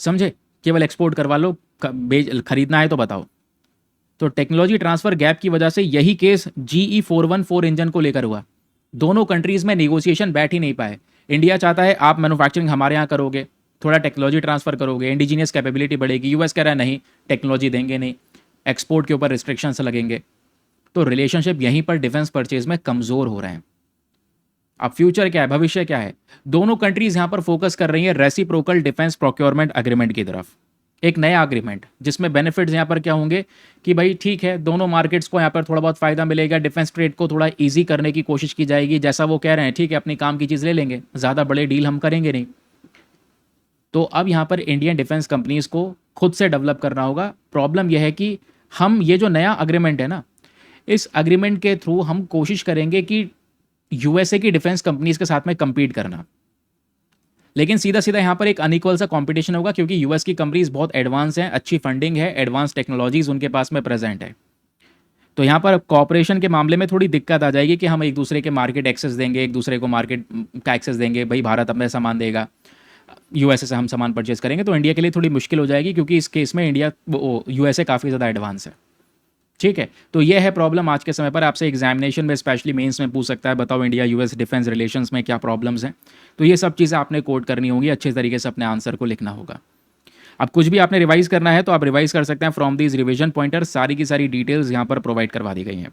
समझे, केवल एक्सपोर्ट करवा लो, खरीदना है तो बताओ। तो टेक्नोलॉजी ट्रांसफर गैप की वजह से यही केस GE414 इंजन को लेकर हुआ। दोनों कंट्रीज में नेगोशिएशन बैठ ही नहीं पाए। इंडिया चाहता है आप मैन्युफैक्चरिंग हमारे यहाँ करोगे, थोड़ा टेक्नोलॉजी ट्रांसफर करोगे, इंडिजीनियस कैपेबिलिटी बढ़ेगी। यूएस कह रहा है नहीं, टेक्नोलॉजी देंगे नहीं, एक्सपोर्ट के ऊपर रिस्ट्रिक्शंस लगेंगे। तो रिलेशनशिप यहीं पर डिफेंस परचेज में कमजोर हो रहे हैं। अब फ्यूचर क्या है, भविष्य क्या है? दोनों कंट्रीज यहां पर फोकस कर रही है रेसिप्रोकल डिफेंस प्रोक्योरमेंट एग्रीमेंट की तरफ। एक नया एग्रीमेंट जिसमें बेनिफिट्स यहां पर क्या होंगे कि भाई ठीक है, दोनों मार्केट्स को यहां पर थोड़ा बहुत फायदा मिलेगा, डिफेंस ट्रेड को थोड़ा इजी करने की कोशिश की जाएगी, जैसा वो कह रहे हैं। ठीक है, अपनी काम की चीज़ ले लेंगे, ज़्यादा बड़े डील हम करेंगे नहीं। तो अब यहाँ पर इंडियन डिफेंस कंपनीज को खुद से डेवलप करना होगा। प्रॉब्लम यह है कि हम ये जो नया अग्रीमेंट है ना, इस अग्रीमेंट के थ्रू हम कोशिश करेंगे कि यूएसए की डिफेंस कंपनीज के साथ में compete करना। लेकिन सीधा सीधा यहाँ पर एक अनइक्वल सा कंपटीशन होगा, क्योंकि यूएस की कंपनीज बहुत एडवांस हैं, अच्छी फंडिंग है, एडवांस टेक्नोलॉजीज उनके पास में प्रेजेंट है। तो यहाँ पर कॉपरेशन के मामले में थोड़ी दिक्कत आ जाएगी कि हम एक दूसरे के मार्केट एक्सेस देंगे, एक दूसरे को मार्केट का एक्सेस देंगे। भाई भारत अपने सामान देगा, यूएसए से हम सामान परचेज करेंगे, तो इंडिया के लिए थोड़ी मुश्किल हो जाएगी, क्योंकि इस केस में इंडिया यूएसए काफ़ी ज़्यादा एडवांस है। ठीक है, तो ये है प्रॉब्लम आज के समय पर। आपसे एग्जामिनेशन में स्पेशली मेंस में पूछ सकता है, बताओ इंडिया यूएस डिफेंस रिलेशंस में क्या प्रॉब्लम्स हैं। तो ये सब चीज़ें आपने कोड करनी होंगी, अच्छे तरीके से अपने आंसर को लिखना होगा। अब कुछ भी आपने रिवाइज करना है तो आप रिवाइज कर सकते हैं फ्रॉम दीज रिवीजन पॉइंटर्स। सारी की सारी डिटेल्स यहाँ पर प्रोवाइड करवा दी गई हैं।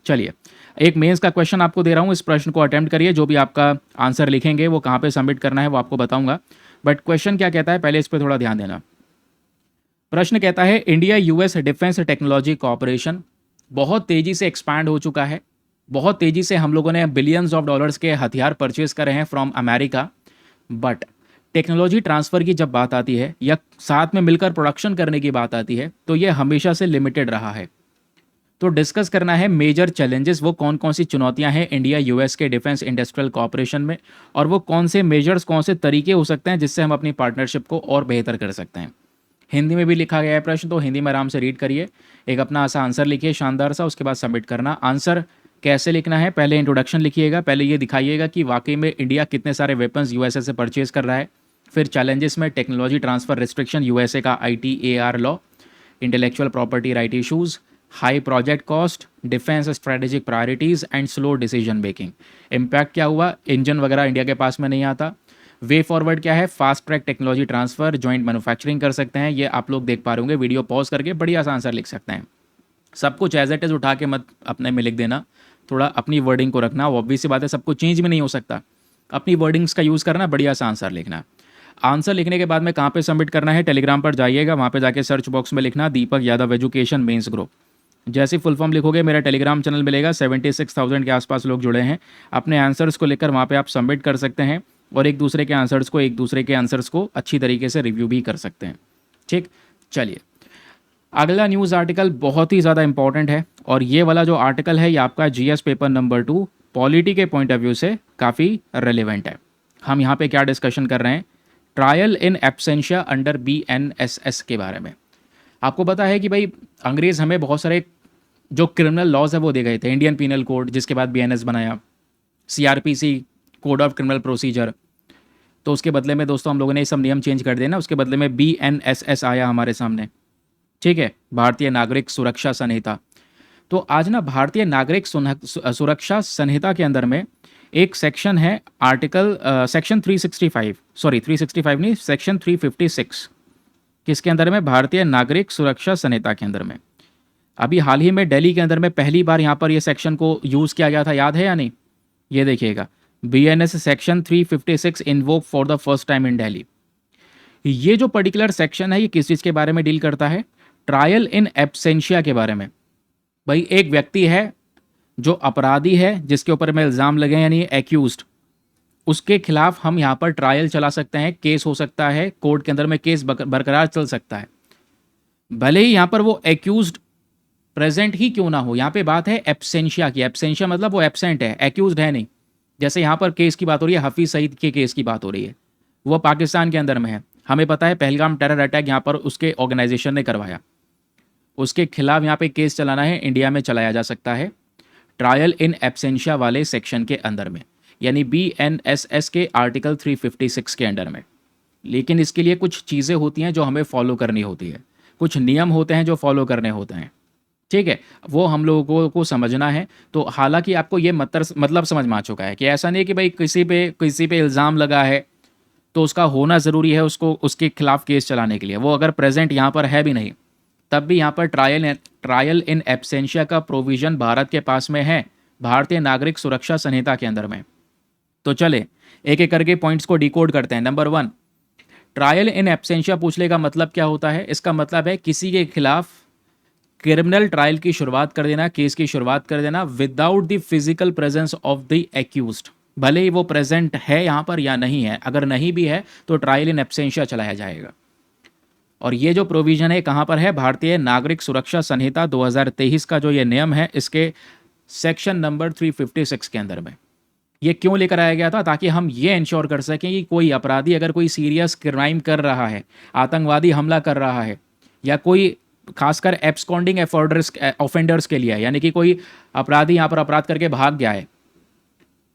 चलिए, एक मेंस का क्वेश्चन आपको दे रहा हूँ, इस प्रश्न को अटेम्प्ट करिए। जो भी आपका आंसर लिखेंगे वो कहाँ पे सबमिट करना है वो आपको बताऊंगा, बट क्वेश्चन क्या कहता है पहले इस पर थोड़ा ध्यान देना। प्रश्न कहता है India US defence technology cooperation बहुत तेज़ी से एक्सपैंड हो चुका है। बहुत तेज़ी से हम लोगों ने बिलियंस ऑफ डॉलर्स के हथियार परचेज करे हैं from America. But technology transfer की जब बात आती है या साथ में मिलकर प्रोडक्शन करने की बात आती है तो ये हमेशा से लिमिटेड रहा है। तो डिस्कस करना है मेजर चैलेंजेस, वो कौन कौन सी चुनौतियां हैं इंडिया यूएस के डिफेंस इंडस्ट्रियल कॉपरेशन में, और वो कौन से मेजर्स, कौन से तरीके हो सकते हैं जिससे हम अपनी पार्टनरशिप को और बेहतर कर सकते हैं। हिंदी में भी लिखा गया है प्रश्न, तो हिंदी में आराम से रीड करिए, एक अपना ऐसा आंसर लिखिए शानदार सा, उसके बाद सबमिट करना। आंसर कैसे लिखना है, पहले इंट्रोडक्शन लिखिएगा, पहले ये दिखाइएगा कि वाकई में इंडिया कितने सारे वेपन्स यूएसए से परचेज कर रहा है। फिर चैलेंजेस में टेक्नोलॉजी ट्रांसफ़र रिस्ट्रिक्शन, यूएसए का ITAR law, intellectual property right issues, high project cost, defence strategic priorities and slow decision making. Impact क्या हुआ, इंजन वगैरह इंडिया के पास में नहीं आता। वे फॉरवर्ड क्या है, fast track technology transfer, joint manufacturing कर सकते हैं। ये आप लोग देख पा रहे होंगे, वीडियो पॉज करके बढ़िया सा आंसर लिख सकते हैं। सब कुछ एज इट इज़ उठा के मत अपने में लिख देना, थोड़ा अपनी वर्डिंग को रखना। ऑब्वियस सी बात है, सब कुछ चेंज भी नहीं हो सकता, अपनी वर्डिंग्स का यूज़ करना, बढ़िया सा आंसर लिखना। आंसर लिखने के बाद में कहाँ पे सबमिट करना है, टेलीग्राम पर जाइएगा, वहाँ पे जाके सर्च बॉक्स में लिखना Deepak Yadav education mains group. जैसे फुल फॉर्म लिखोगे मेरा टेलीग्राम चैनल मिलेगा, 76,000 के आसपास लोग जुड़े हैं। अपने आंसर्स को लेकर वहाँ पे आप सबमिट कर सकते हैं और एक दूसरे के आंसर्स को अच्छी तरीके से रिव्यू भी कर सकते हैं। ठीक, चलिए अगला न्यूज़ आर्टिकल बहुत ही ज़्यादा इंपॉर्टेंट है, और ये वाला जो आर्टिकल है ये आपका GS पेपर नंबर 2 पॉलिटी के पॉइंट ऑफ व्यू से काफ़ी रेलिवेंट है। हम यहाँ पे क्या डिस्कशन कर रहे हैं, trial in absentia under BNSS के बारे में। आपको पता है कि भाई अंग्रेज़ हमें बहुत सारे जो क्रिमिनल लॉज है वो दे गए थे, इंडियन पीनल कोड, जिसके बाद बीएनएस बनाया, CrPC, code of criminal procedure. तो उसके बदले में दोस्तों हम लोगों ने ये सब नियम चेंज कर दिए ना, उसके बदले में बीएनएसएस आया हमारे सामने। ठीक है, भारतीय नागरिक सुरक्षा संहिता। तो आज ना भारतीय नागरिक सुरक्षा संहिता के अंदर में एक सेक्शन है, आर्टिकल सेक्शन 365, सॉरी 365 नहीं, सेक्शन 356, किसके अंदर में, भारतीय नागरिक सुरक्षा संहिता के अंदर में। अभी हाल ही में दिल्ली के अंदर में पहली बार यहाँ पर ये सेक्शन को यूज़ किया गया था, याद है या नहीं? ये देखिएगा, BNS section 356 invoke for the first time in Delhi. ये जो पर्टिकुलर सेक्शन है ये किस चीज़ के बारे में डील करता है? ट्रायल इन एब्सेंशिया के बारे में। भाई एक व्यक्ति है जो अपराधी है, जिसके ऊपर में इल्ज़ाम लगे हैं, यानी एक्यूज्ड, उसके खिलाफ हम यहाँ पर ट्रायल चला सकते हैं, केस हो सकता है, कोर्ट के अंदर में केस बरकरार चल सकता है, भले ही यहाँ पर वो एक्यूज्ड प्रेजेंट ही क्यों ना हो। यहाँ पे बात है एब्सेंशिया की। एब्सेंशिया मतलब वो एब्सेंट है, एक्यूज्ड है नहीं। जैसे यहाँ पर केस की बात हो रही है, हफीज़ सईद के केस की बात हो रही है, वो पाकिस्तान के अंदर में है, हमें पता है पहलगाम टेरर अटैक यहाँ पर उसके ऑर्गेनाइजेशन ने करवाया, उसके खिलाफ यहाँ पे केस चलाना है, इंडिया में चलाया जा सकता है ट्रायल इन एब्सेंशिया वाले सेक्शन के अंदर में, यानी बीएनएसएस के आर्टिकल 356 के अंडर में। लेकिन इसके लिए कुछ चीज़ें होती हैं जो हमें फॉलो करनी होती है, कुछ नियम होते हैं जो फॉलो करने होते हैं। ठीक है, वो हम लोगों को समझना है। तो हालांकि आपको ये मतलब समझ में आ चुका है कि ऐसा नहीं कि भाई किसी पे इल्ज़ाम लगा है तो उसका होना ज़रूरी है उसको उसके खिलाफ केस चलाने के लिए। वो अगर प्रेजेंट यहाँ पर है भी नहीं, तब भी यहाँ पर ट्रायल इन एब्सेंशिया का प्रोविज़न भारत के पास में है, भारतीय नागरिक सुरक्षा संहिता के अंदर में। तो चले एक एक करके पॉइंट्स को डिकोड करते हैं। नंबर 1, ट्रायल इन एब्सेंशिया पूछने का मतलब क्या होता है? इसका मतलब है किसी के खिलाफ क्रिमिनल ट्रायल की शुरुआत कर देना, केस की शुरुआत कर देना without the physical presence of the accused. भले ही वो प्रेजेंट है यहाँ पर या नहीं है, अगर नहीं भी है तो ट्रायल इन एब्सेंशिया चलाया जाएगा। और ये जो प्रोविजन है कहाँ पर है? भारतीय नागरिक सुरक्षा संहिता 2023 का जो ये नियम है, इसके सेक्शन नंबर 356 के अंदर में। ये क्यों लेकर आया गया था? ताकि हम ये इंश्योर कर सकें कि कोई अपराधी अगर कोई सीरियस क्राइम कर रहा है, आतंकवादी हमला कर रहा है, या कोई खासकर एब्सकॉन्डिंग ऑफेंडर्स के लिए, यानी कि कोई अपराधी यहाँ पर अपराध करके भाग गया है,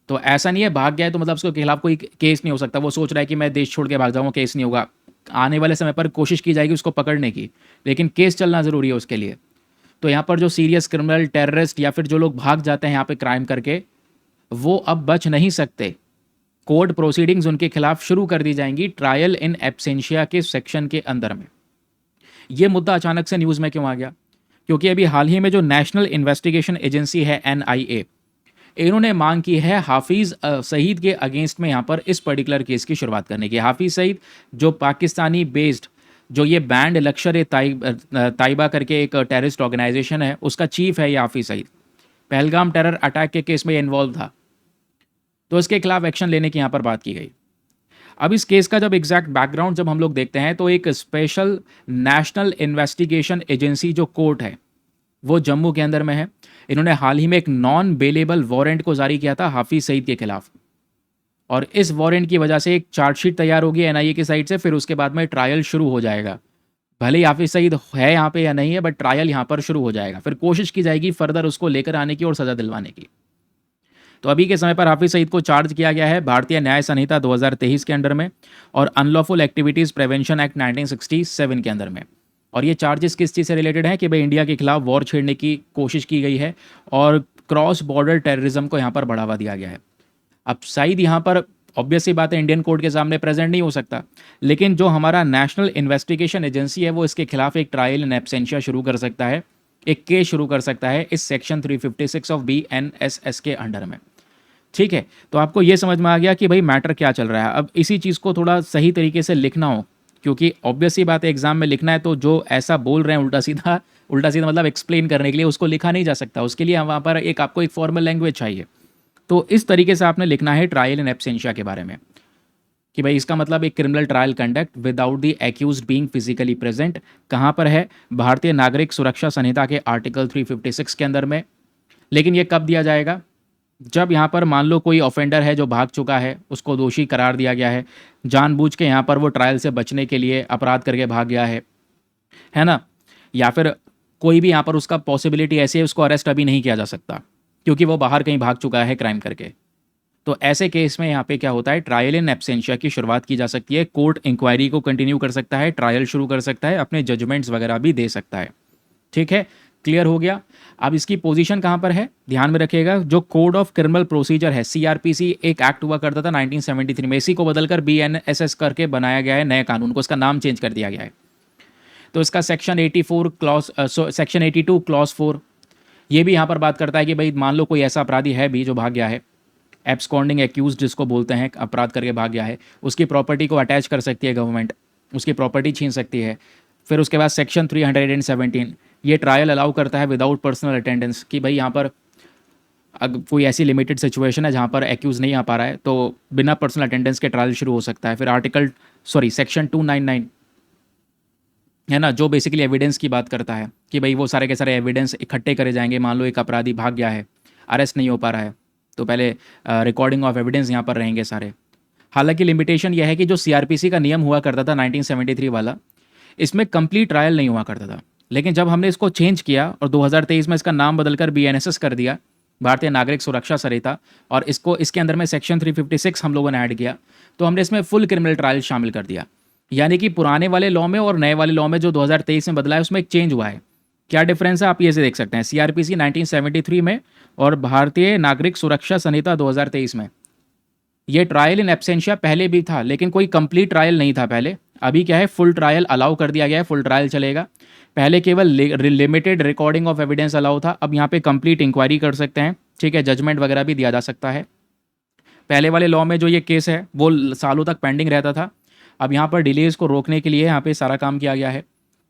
तो ऐसा नहीं है भाग गया है तो मतलब उसके खिलाफ कोई केस नहीं हो सकता। वो सोच रहा है कि मैं देश छोड़ के भाग जाऊँगा, केस नहीं होगा। आने वाले समय पर कोशिश की जाएगी उसको पकड़ने की, लेकिन केस चलना ज़रूरी है उसके लिए। तो यहाँ पर जो सीरियस क्रिमिनल, टेररिस्ट या फिर जो लोग भाग जाते हैं यहाँ पे क्राइम करके, वो अब बच नहीं सकते। कोर्ट प्रोसीडिंग्स उनके खिलाफ शुरू कर दी जाएंगी ट्रायल इन एब्सेंशिया के सेक्शन के अंदर में। ये मुद्दा अचानक से न्यूज़ में क्यों आ गया? क्योंकि अभी हाल ही में जो नेशनल इन्वेस्टिगेशन एजेंसी है एनआईए, इन्होंने मांग की है हाफिज़ सईद के अगेंस्ट में यहाँ पर इस पर्टिकुलर केस की शुरुआत करने की। हाफिज़ सईद जो पाकिस्तानी बेस्ड जो ये बैंड लश्कर ताइबा करके एक टेररिस्ट ऑर्गेनाइजेशन है, उसका चीफ है ये हाफिज़ सईद। पहलगाम टेरर अटैक के केस में ये इन्वॉल्व था, तो इसके खिलाफ एक्शन लेने की यहाँ पर बात की गई। अब इस केस का जब एग्जैक्ट बैकग्राउंड जब हम लोग देखते हैं तो एक स्पेशल नेशनल इन्वेस्टिगेशन एजेंसी जो कोर्ट है वो जम्मू के अंदर में है। इन्होंने हाल ही में एक नॉन बेलेबल वारंट को जारी किया था हाफिज़ सईद के खिलाफ, और इस वारंट की वजह से एक चार्जशीट तैयार होगी एनआईए की साइड से, फिर उसके बाद में ट्रायल शुरू हो जाएगा। भले ही हाफिज़ सईद है यहाँ पे या नहीं है, बट ट्रायल यहाँ पर शुरू हो जाएगा, फिर कोशिश की जाएगी फर्दर उसको लेकर आने की और सज़ा दिलवाने की। तो अभी के समय पर हाफिज़ सईद को चार्ज किया गया है भारतीय न्याय संहिता 2023 के अंडर में और अनलॉफुल एक्टिविटीज़ प्रिवेंशन एक्ट 1967 के अंदर में। और ये चार्जेस किस चीज़ से रिलेटेड हैं कि भाई इंडिया के खिलाफ वॉर छेड़ने की कोशिश की गई है और क्रॉस बॉर्डर टेररिज्म को यहाँ पर बढ़ावा दिया गया है। अब सईद यहाँ पर ऑब्वियसली बात है इंडियन कोर्ट के सामने प्रेजेंट नहीं हो सकता, लेकिन जो हमारा नेशनल इन्वेस्टिगेशन एजेंसी है वो इसके खिलाफ एक ट्रायल इन एब्सेंशिया शुरू कर सकता है, एक केस शुरू कर सकता है इस सेक्शन 356 ऑफ बीएनएसएस के अंडर में। ठीक है, तो आपको ये समझ में आ गया कि भाई मैटर क्या चल रहा है। अब इसी चीज़ को थोड़ा सही तरीके से लिखना हो, क्योंकि ऑब्वियसली बात है एग्जाम में लिखना है, तो जो ऐसा बोल रहे हैं उल्टा सीधा मतलब एक्सप्लेन करने के लिए उसको लिखा नहीं जा सकता, उसके लिए वहाँ पर एक आपको एक फॉर्मल लैंग्वेज चाहिए। तो इस तरीके से आपने लिखना है ट्रायल इन एब्सेंशिया के बारे में कि भाई इसका मतलब एक criminal trial conduct without the accused being physically present कहाँ पर है? भारतीय नागरिक सुरक्षा संहिता के आर्टिकल 356 के अंदर में। लेकिन ये कब दिया जाएगा? जब यहाँ पर मान लो कोई ऑफेंडर है जो भाग चुका है, उसको दोषी करार दिया गया है, जानबूझ के यहाँ पर वो ट्रायल से बचने के लिए अपराध करके भाग गया है ना, या फिर कोई भी यहाँ पर उसका पॉसिबिलिटी ऐसी है, उसको अरेस्ट अभी नहीं किया जा सकता क्योंकि वो बाहर कहीं भाग चुका है क्राइम करके। तो ऐसे केस में यहाँ पे क्या होता है, ट्रायल इन एब्सेंशिया की शुरुआत की जा सकती है। कोर्ट इंक्वायरी को कंटिन्यू कर सकता है, ट्रायल शुरू कर सकता है, अपने जजमेंट्स वगैरह भी दे सकता है। ठीक है, क्लियर हो गया। अब इसकी पोजीशन कहाँ पर है, ध्यान में रखिएगा। जो कोड ऑफ क्रिमिनल प्रोसीजर है, सीआरपीसी, एक एक्ट हुआ करता था 1973 में, इसी को बदलकर बीएनएसएस करके बनाया गया है नए कानून को, इसका नाम चेंज कर दिया गया है। तो इसका सेक्शन 84 क्लॉज सेक्शन 82 क्लॉज 4 ये भी यहाँ पर बात करता है कि भाई मान लो कोई ऐसा अपराधी है भी जो भाग गया है, एब्सकॉन्डिंग एक्यूज जिसको बोलते हैं, अपराध करके भाग गया है, उसकी प्रॉपर्टी को अटैच कर सकती है गवर्नमेंट, उसकी प्रॉपर्टी छीन सकती है। फिर उसके बाद सेक्शन 317 ये ट्रायल अलाउ करता है विदाउट पर्सनल अटेंडेंस, कि भाई यहाँ पर अगर कोई ऐसी लिमिटेड सिचुएशन है जहाँ पर एक्यूज नहीं आ पा रहा है तो बिना पर्सनल अटेंडेंस के ट्रायल शुरू हो सकता है। फिर सेक्शन 299 है ना, जो बेसिकली एविडेंस की बात करता है कि भाई वो सारे के सारे एविडेंस इकट्ठे करे जाएंगे। मान लो एक अपराधी भाग गया है, अरेस्ट नहीं हो पा रहा है, तो पहले रिकॉर्डिंग ऑफ एविडेंस यहाँ पर रहेंगे सारे। हालांकि लिमिटेशन यह है कि जो सीआरपीसी का नियम हुआ करता था 1973 वाला, इसमें कंप्लीट ट्रायल नहीं हुआ करता था। लेकिन जब हमने इसको चेंज किया और 2023 में इसका नाम बदलकर बीएनएसएस कर दिया, भारतीय नागरिक सुरक्षा संहिता, और इसको इसके अंदर में सेक्शन 356 हम लोगों ने ऐड किया, तो हमने इसमें फुल क्रिमिनल ट्रायल शामिल कर दिया। यानी कि पुराने वाले लॉ में और नए वाले लॉ में जो 2023 में बदला है उसमें एक चेंज हुआ है। क्या डिफरेंस है आप ये से देख सकते हैं, सीआरपीसी 1973 में और भारतीय नागरिक सुरक्षा संहिता 2023 में। ये ट्रायल इन एब्सेंशिया पहले भी था लेकिन कोई कंप्लीट ट्रायल नहीं था पहले। अभी क्या है, फुल ट्रायल अलाउ कर दिया गया है, फुल ट्रायल चलेगा। पहले केवल limited recording of evidence allow था, अब यहाँ पे कंप्लीट इंक्वायरी कर सकते हैं। ठीक है, जजमेंट वगैरह भी दिया जा सकता है। पहले वाले लॉ में जो ये केस है वो सालों तक पेंडिंग रहता था, अब यहाँ पर डिलेज को रोकने के लिए यहाँ पे सारा काम किया गया है।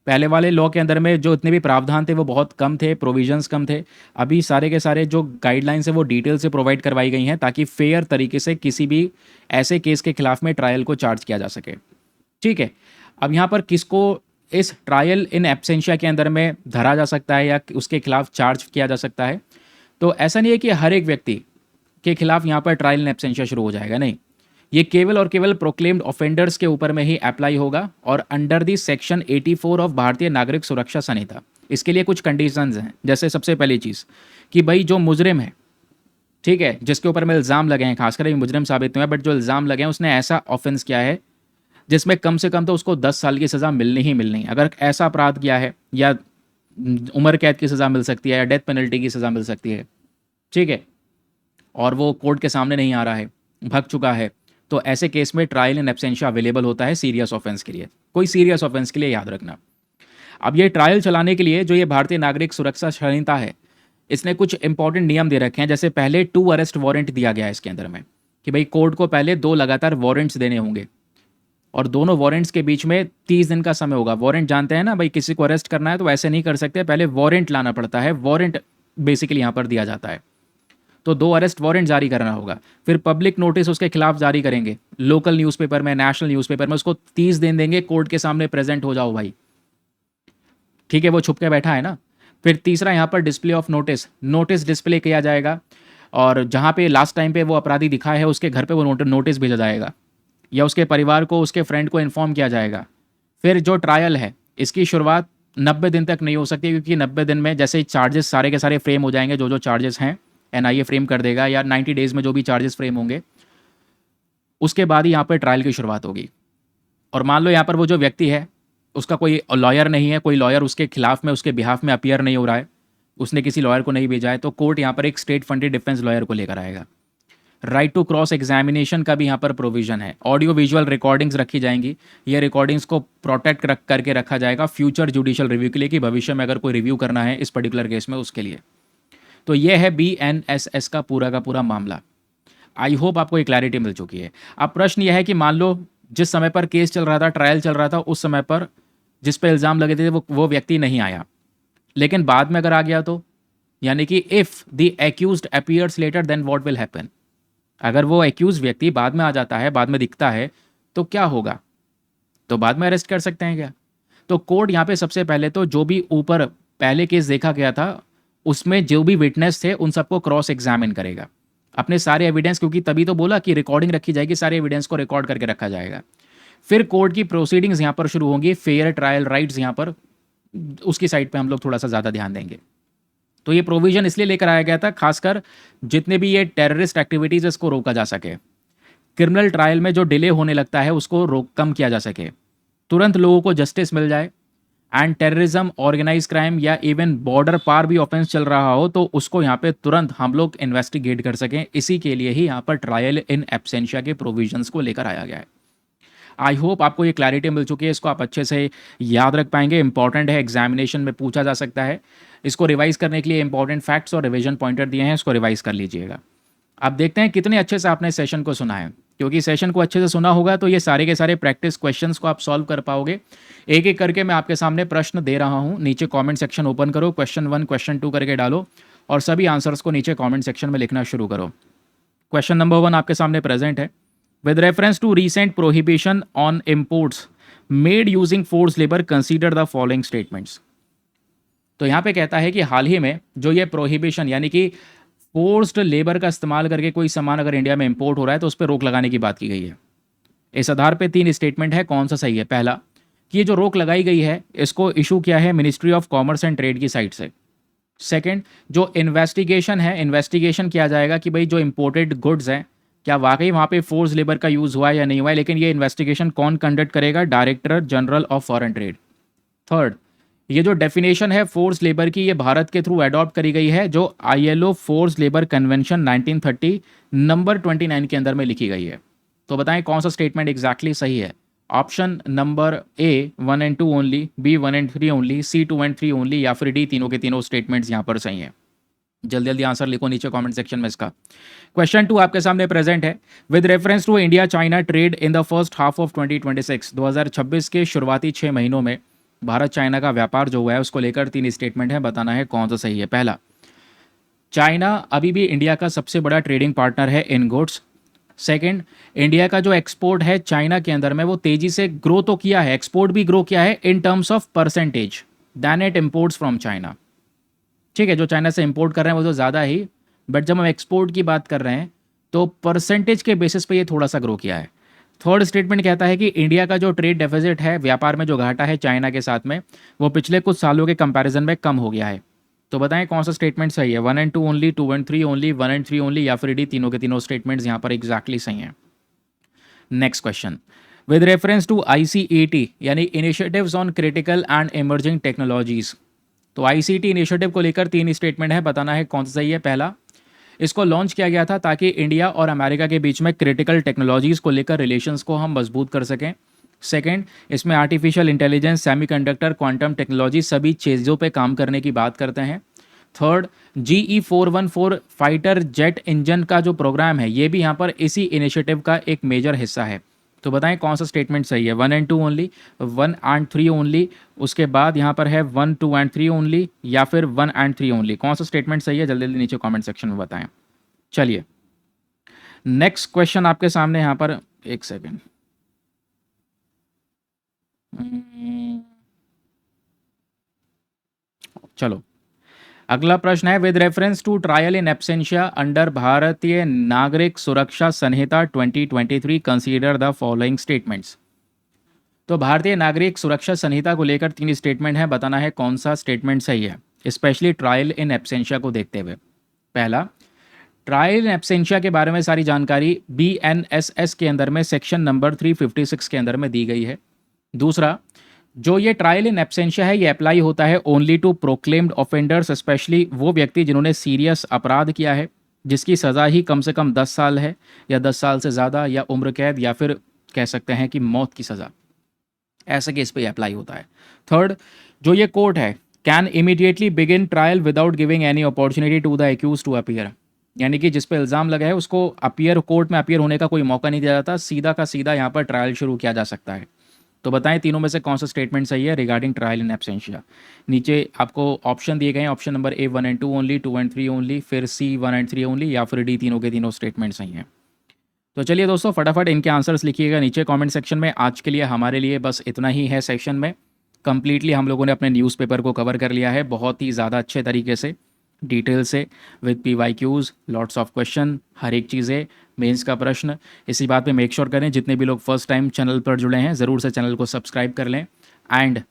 पहले वाले लॉ के अंदर में जो इतने भी प्रावधान थे वो बहुत कम थे, प्रोविजंस कम थे। अभी सारे के सारे जो गाइडलाइंस है वो डिटेल से प्रोवाइड करवाई गई हैं ताकि फेयर तरीके से किसी भी ऐसे केस के खिलाफ में ट्रायल को चार्ज किया जा सके। ठीक है, अब यहाँ पर किसको इस ट्रायल इन एब्सेंशिया के अंदर में धरा जा सकता है या उसके खिलाफ चार्ज किया जा सकता है, तो ऐसा नहीं है कि हर एक व्यक्ति के खिलाफ यहाँ पर ट्रायल इन एब्सेंशिया शुरू हो जाएगा, नहीं। ये केवल और केवल प्रोक्लेम्ड ऑफेंडर्स के ऊपर में ही अप्लाई होगा और अंडर दी सेक्शन 84 ऑफ भारतीय नागरिक सुरक्षा संहिता। इसके लिए कुछ कंडीशंस हैं, जैसे सबसे पहली चीज़ कि भाई जो मुजरिम है, ठीक है, जिसके ऊपर में इल्ज़ाम लगे हैं, खासकर मुजरिम साबित हुए हैं, बट जो इल्ज़ाम लगे हैं उसने ऐसा ऑफेंस किया है जिसमें कम से कम तो उसको 10 साल की सज़ा मिलनी ही मिलनी। अगर ऐसा अपराध किया है या उम्र कैद की सज़ा मिल सकती है या डेथ पेनल्टी की सज़ा मिल सकती है, ठीक है, और वो कोर्ट के सामने नहीं आ रहा है, भग चुका है, तो ऐसे केस में ट्रायल इन एब्सेंशिया अवेलेबल होता है सीरियस ऑफेंस के लिए, कोई सीरियस ऑफेंस के लिए, याद रखना। अब ये ट्रायल चलाने के लिए जो ये भारतीय नागरिक सुरक्षा संहिता है, इसने कुछ इंपॉर्टेंट नियम दे रखे हैं। जैसे पहले 2 अरेस्ट वारंट दिया गया है इसके अंदर में कि भाई कोर्ट को पहले 2 लगातार वारंट्स देने होंगे और दोनों वारंट्स के बीच में 30 दिन का समय होगा। वारंट जानते हैं ना भाई, किसी को अरेस्ट करना है तो ऐसे नहीं कर सकते, पहले वारंट लाना पड़ता है। वारंट बेसिकली यहाँ पर दिया जाता है, तो 2 अरेस्ट वारंट जारी करना होगा। फिर पब्लिक नोटिस उसके खिलाफ जारी करेंगे, लोकल न्यूज़पेपर में, नेशनल न्यूज़पेपर में, उसको 30 दिन देंगे, कोर्ट के सामने प्रेजेंट हो जाओ भाई, ठीक है, वो छुप के बैठा है ना। फिर तीसरा यहाँ पर डिस्प्ले ऑफ नोटिस डिस्प्ले किया जाएगा और जहाँ पे लास्ट टाइम पे वो अपराधी दिखा है उसके घर पे वो नोटिस भेजा जाएगा या उसके परिवार को, उसके फ्रेंड को इन्फॉर्म किया जाएगा। फिर जो ट्रायल है इसकी शुरुआत 90 दिन तक नहीं हो सकती, क्योंकि 90 दिन में जैसे चार्जेस सारे के सारे फ्रेम हो जाएंगे, जो चार्जेस हैं एनआईए फ्रेम कर देगा, या 90 डेज में जो भी चार्जेस फ्रेम होंगे उसके बाद ही यहाँ पर ट्रायल की शुरुआत होगी। और मान लो यहाँ पर वो जो व्यक्ति है उसका कोई लॉयर नहीं है, कोई लॉयर उसके खिलाफ में, उसके बिहाफ में अपीयर नहीं हो रहा है, उसने किसी लॉयर को नहीं भेजा है, तो कोर्ट यहाँ पर एक स्टेट फंडेड डिफेंस लॉयर को लेकर आएगा। राइट टू क्रॉस एग्जामिनेशन का भी यहाँ पर प्रोविजन है। ऑडियो विजुअल रिकॉर्डिंग्स रखी जाएंगी, ये रिकॉर्डिंग्स को प्रोटेक्ट करके रखा जाएगा फ्यूचर जुडिशियल रिव्यू के लिए, कि भविष्य में अगर कोई रिव्यू करना है इस पर्टिकुलर केस में उसके लिए। तो ये है बीएनएसएस का पूरा मामला। आई होप आपको एक क्लैरिटी मिल चुकी है। अब प्रश्न यह है कि मान लो जिस समय पर केस चल रहा था, ट्रायल चल रहा था, उस समय पर जिस पे इल्ज़ाम लगे थे वो व्यक्ति नहीं आया, लेकिन बाद में अगर आ गया तो, यानी कि if the accused appears later then what will happen. अगर वो एक्यूज व्यक्ति बाद में आ जाता है, बाद में दिखता है, तो क्या होगा? तो बाद में अरेस्ट कर सकते हैं क्या? तो कोर्ट यहाँ पे सबसे पहले तो जो भी ऊपर पहले केस देखा गया था उसमें जो भी विटनेस थे उन सबको क्रॉस एग्जामिन करेगा, अपने सारे एविडेंस, क्योंकि तभी तो बोला कि रिकॉर्डिंग रखी जाएगी, सारे एविडेंस को रिकॉर्ड करके रखा जाएगा। फिर कोर्ट की प्रोसीडिंग्स यहाँ पर शुरू होंगी, फेयर ट्रायल राइट्स यहाँ पर उसकी साइड पे हम लोग थोड़ा सा ज़्यादा ध्यान देंगे। तो ये प्रोविज़न इसलिए लेकर आया गया था, खासकर जितने भी ये टेररिस्ट एक्टिविटीज़ इसको रोका जा सके। क्रिमिनल ट्रायल में जो डिले होने लगता है उसको रोक कम किया जा सके, तुरंत लोगों को जस्टिस मिल जाए, एंड टेररिज्म, ऑर्गेनाइज क्राइम या इवन बॉर्डर पार भी ऑफेंस चल रहा हो तो उसको यहाँ पे तुरंत हम लोग इन्वेस्टिगेट कर सकें। इसी के लिए ही यहाँ पर ट्रायल इन एब्सेंशिया के प्रोविजंस को लेकर आया गया है। आई होप आपको ये क्लैरिटी मिल चुकी है, इसको आप अच्छे से याद रख पाएंगे। इंपॉर्टेंट है, एग्जामिनेशन में पूछा जा सकता है। इसको रिवाइज करने के लिए इंपॉर्टेंट फैक्ट्स और रिवीजन पॉइंटर दिए हैं, इसको रिवाइज कर लीजिएगा। अब देखते हैं कितने अच्छे से आपने सेशन को सुना है, क्योंकि सेशन को अच्छे से सुना होगा तो ये सारे के सारे प्रैक्टिस क्वेश्चंस को आप सॉल्व कर पाओगे। एक एक करके मैं आपके सामने प्रश्न दे रहा हूँ, नीचे कमेंट सेक्शन ओपन करो, क्वेश्चन 1 क्वेश्चन 2 करके डालो और सभी आंसर्स को नीचे कमेंट सेक्शन में लिखना शुरू करो। क्वेश्चन नंबर 1 आपके सामने प्रेजेंट है। With reference to recent prohibition on imports made using forced labour consider the following statements. तो यहाँ पे कहता है कि हाल ही में जो ये प्रोहिबिशन यानी कि फोर्स्ड लेबर का इस्तेमाल करके कोई सामान अगर इंडिया में इंपोर्ट हो रहा है तो उस पर रोक लगाने की बात की गई है। इस आधार पे 3 स्टेटमेंट है, कौन सा सही है? पहला कि ये जो रोक लगाई गई है इसको इशू किया है ministry of commerce and trade की साइड से। सेकंड, जो इन्वेस्टिगेशन है, इन्वेस्टिगेशन किया जाएगा कि भाई जो इंपोर्टेड गुड्स हैं क्या वाकई वहाँ पे फोर्स लेबर का यूज़ हुआ है या नहीं हुआ है, लेकिन ये इन्वेस्टिगेशन कौन कंडक्ट करेगा? Director general of foreign trade. Third, ये जो डेफिनेशन है फोर्स लेबर की, ये भारत के थ्रू अडॉप्ट करी गई है, जो ILO force labour convention 1930 number 29 के अंदर में लिखी गई है। तो बताएं कौन सा स्टेटमेंट एग्जैक्टली सही है? Option number A 1 and 2 only, B 1 and 3 only, C 2 and 3 only, या फिर डी तीनों के तीनों स्टेटमेंट्स यहाँ पर सही हैं। जल्दी जल्दी आंसर लिखो नीचे कमेंट सेक्शन में इसका। क्वेश्चन 2 आपके सामने प्रेजेंट है। With reference to India China trade in the first half of 2026, 2026 के शुरुआती 6 महीनों में भारत चाइना का व्यापार जो हुआ है उसको लेकर 3 स्टेटमेंट है, बताना है कौन सा सही है। पहला, चाइना अभी भी इंडिया का सबसे बड़ा ट्रेडिंग पार्टनर है इन गुड्स। सेकंड, इंडिया का जो एक्सपोर्ट है चाइना के अंदर में वो तेजी से ग्रो तो किया है, एक्सपोर्ट भी ग्रो किया है in terms of percentage than it imports from China. ठीक है, जो चाइना से इंपोर्ट कर रहे हैं वो तो ज़्यादा ही, बट जब हम एक्सपोर्ट की बात कर रहे हैं तो परसेंटेज के बेसिस पे ये थोड़ा सा ग्रो किया है। थर्ड स्टेटमेंट कहता है कि इंडिया का जो ट्रेड डेफिसिट है, व्यापार में जो घाटा है चाइना के साथ में, वो पिछले कुछ सालों के कंपैरिजन में कम हो गया है। तो बताएं कौन सा स्टेटमेंट सही है? 1 and 2 only, 2 and 3 only, 1 and 3 only, या फिर डी तीनों के तीनों स्टेटमेंट्स यहाँ पर एग्जैक्टली सही हैं। Next question, with reference to ICET यानी initiatives on critical and emerging technologies, तो ICT इनिशिएटिव को लेकर 3 स्टेटमेंट है, बताना है कौन सा सही है। पहला, इसको लॉन्च किया गया था ताकि इंडिया और अमेरिका के बीच में क्रिटिकल टेक्नोलॉजीज़ को लेकर रिलेशंस को हम मजबूत कर सकें। सेकंड, इसमें artificial intelligence, semiconductor, quantum technology सभी चीज़ों पे काम करने की बात करते हैं। Third, GE414 fighter jet engine का जो प्रोग्राम है ये भी यहाँ पर इसी इनिशिएटिव का एक मेजर हिस्सा है। तो बताएं कौन सा स्टेटमेंट सही है? 1 एंड 2 ओनली, 1 एंड 3 ओनली, उसके बाद यहाँ पर है 1, 2 एंड 3 ओनली, या फिर 1 एंड 3 ओनली। कौन सा स्टेटमेंट सही है? जल्दी जल्दी नीचे कमेंट सेक्शन में बताएं। चलिए नेक्स्ट क्वेश्चन आपके सामने यहाँ पर, एक सेकेंड, चलो अगला प्रश्न है। With reference to trial in absentia अंडर Bharatiya Nagarik Suraksha Sanhita 2023 consider the following statements. तो भारतीय नागरिक सुरक्षा संहिता को लेकर 3 स्टेटमेंट है, बताना है कौन सा स्टेटमेंट सही है, स्पेशली ट्रायल इन एब्सेंशिया को देखते हुए। पहला, ट्रायल इन एब्सेंशिया के बारे में सारी जानकारी BNSS के अंदर में सेक्शन नंबर 356 के अंदर में दी गई है। दूसरा, जो ये ट्रायल इन एब्सेंशिया है ये अप्लाई होता है only to proclaimed offenders, specially वो व्यक्ति जिन्होंने सीरियस अपराध किया है जिसकी सज़ा ही कम से कम 10 साल है या 10 साल से ज़्यादा, या उम्र कैद, या फिर कह सकते हैं कि मौत की सज़ा, ऐसे केस पे अप्लाई होता है। थर्ड, जो ये कोर्ट है can immediately begin trial without giving any opportunity to the accused to appear, यानी कि जिस पे इल्ज़ाम लगा है उसको कोर्ट में अपीयर होने का कोई मौका नहीं दिया जाता, सीधा का सीधा यहाँ पर ट्रायल शुरू किया जा सकता है। तो बताएं तीनों में से कौन सा स्टेटमेंट सही है रिगार्डिंग ट्रायल इन एब्सेंशिया। नीचे आपको ऑप्शन दिए गए हैं, option number A 1 and 2 only, 2 and 3 only, फिर C 1 एंड 3 ओनली, या फिर डी तीनों के तीनों स्टेटमेंट सही हैं। तो चलिए दोस्तों फटाफट इनके आंसर्स लिखिएगा नीचे कमेंट सेक्शन में। आज के लिए हमारे लिए बस इतना ही है सेक्शन में। कंप्लीटली हम लोगों ने अपने न्यूज़पेपर को कवर कर लिया है बहुत ही ज़्यादा अच्छे तरीके से, डिटेल से, with PYQs, lots of question, हर एक चीज़ें, मेंस का प्रश्न। इसी बात पे मेक श्योर करें जितने भी लोग फर्स्ट टाइम चैनल पर जुड़े हैं ज़रूर से चैनल को सब्सक्राइब कर लें, एंड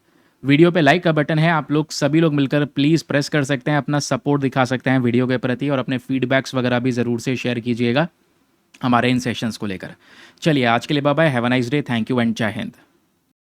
वीडियो पे लाइक का बटन है, आप लोग सभी लोग मिलकर प्लीज़ प्रेस कर सकते हैं, अपना सपोर्ट दिखा सकते हैं वीडियो के प्रति और अपने फीडबैक्स वगैरह भी ज़रूर से शेयर कीजिएगा हमारे इन सेशंस को लेकर। चलिए आज के लिए bye bye, have a nice day, thank you and जय हिंद।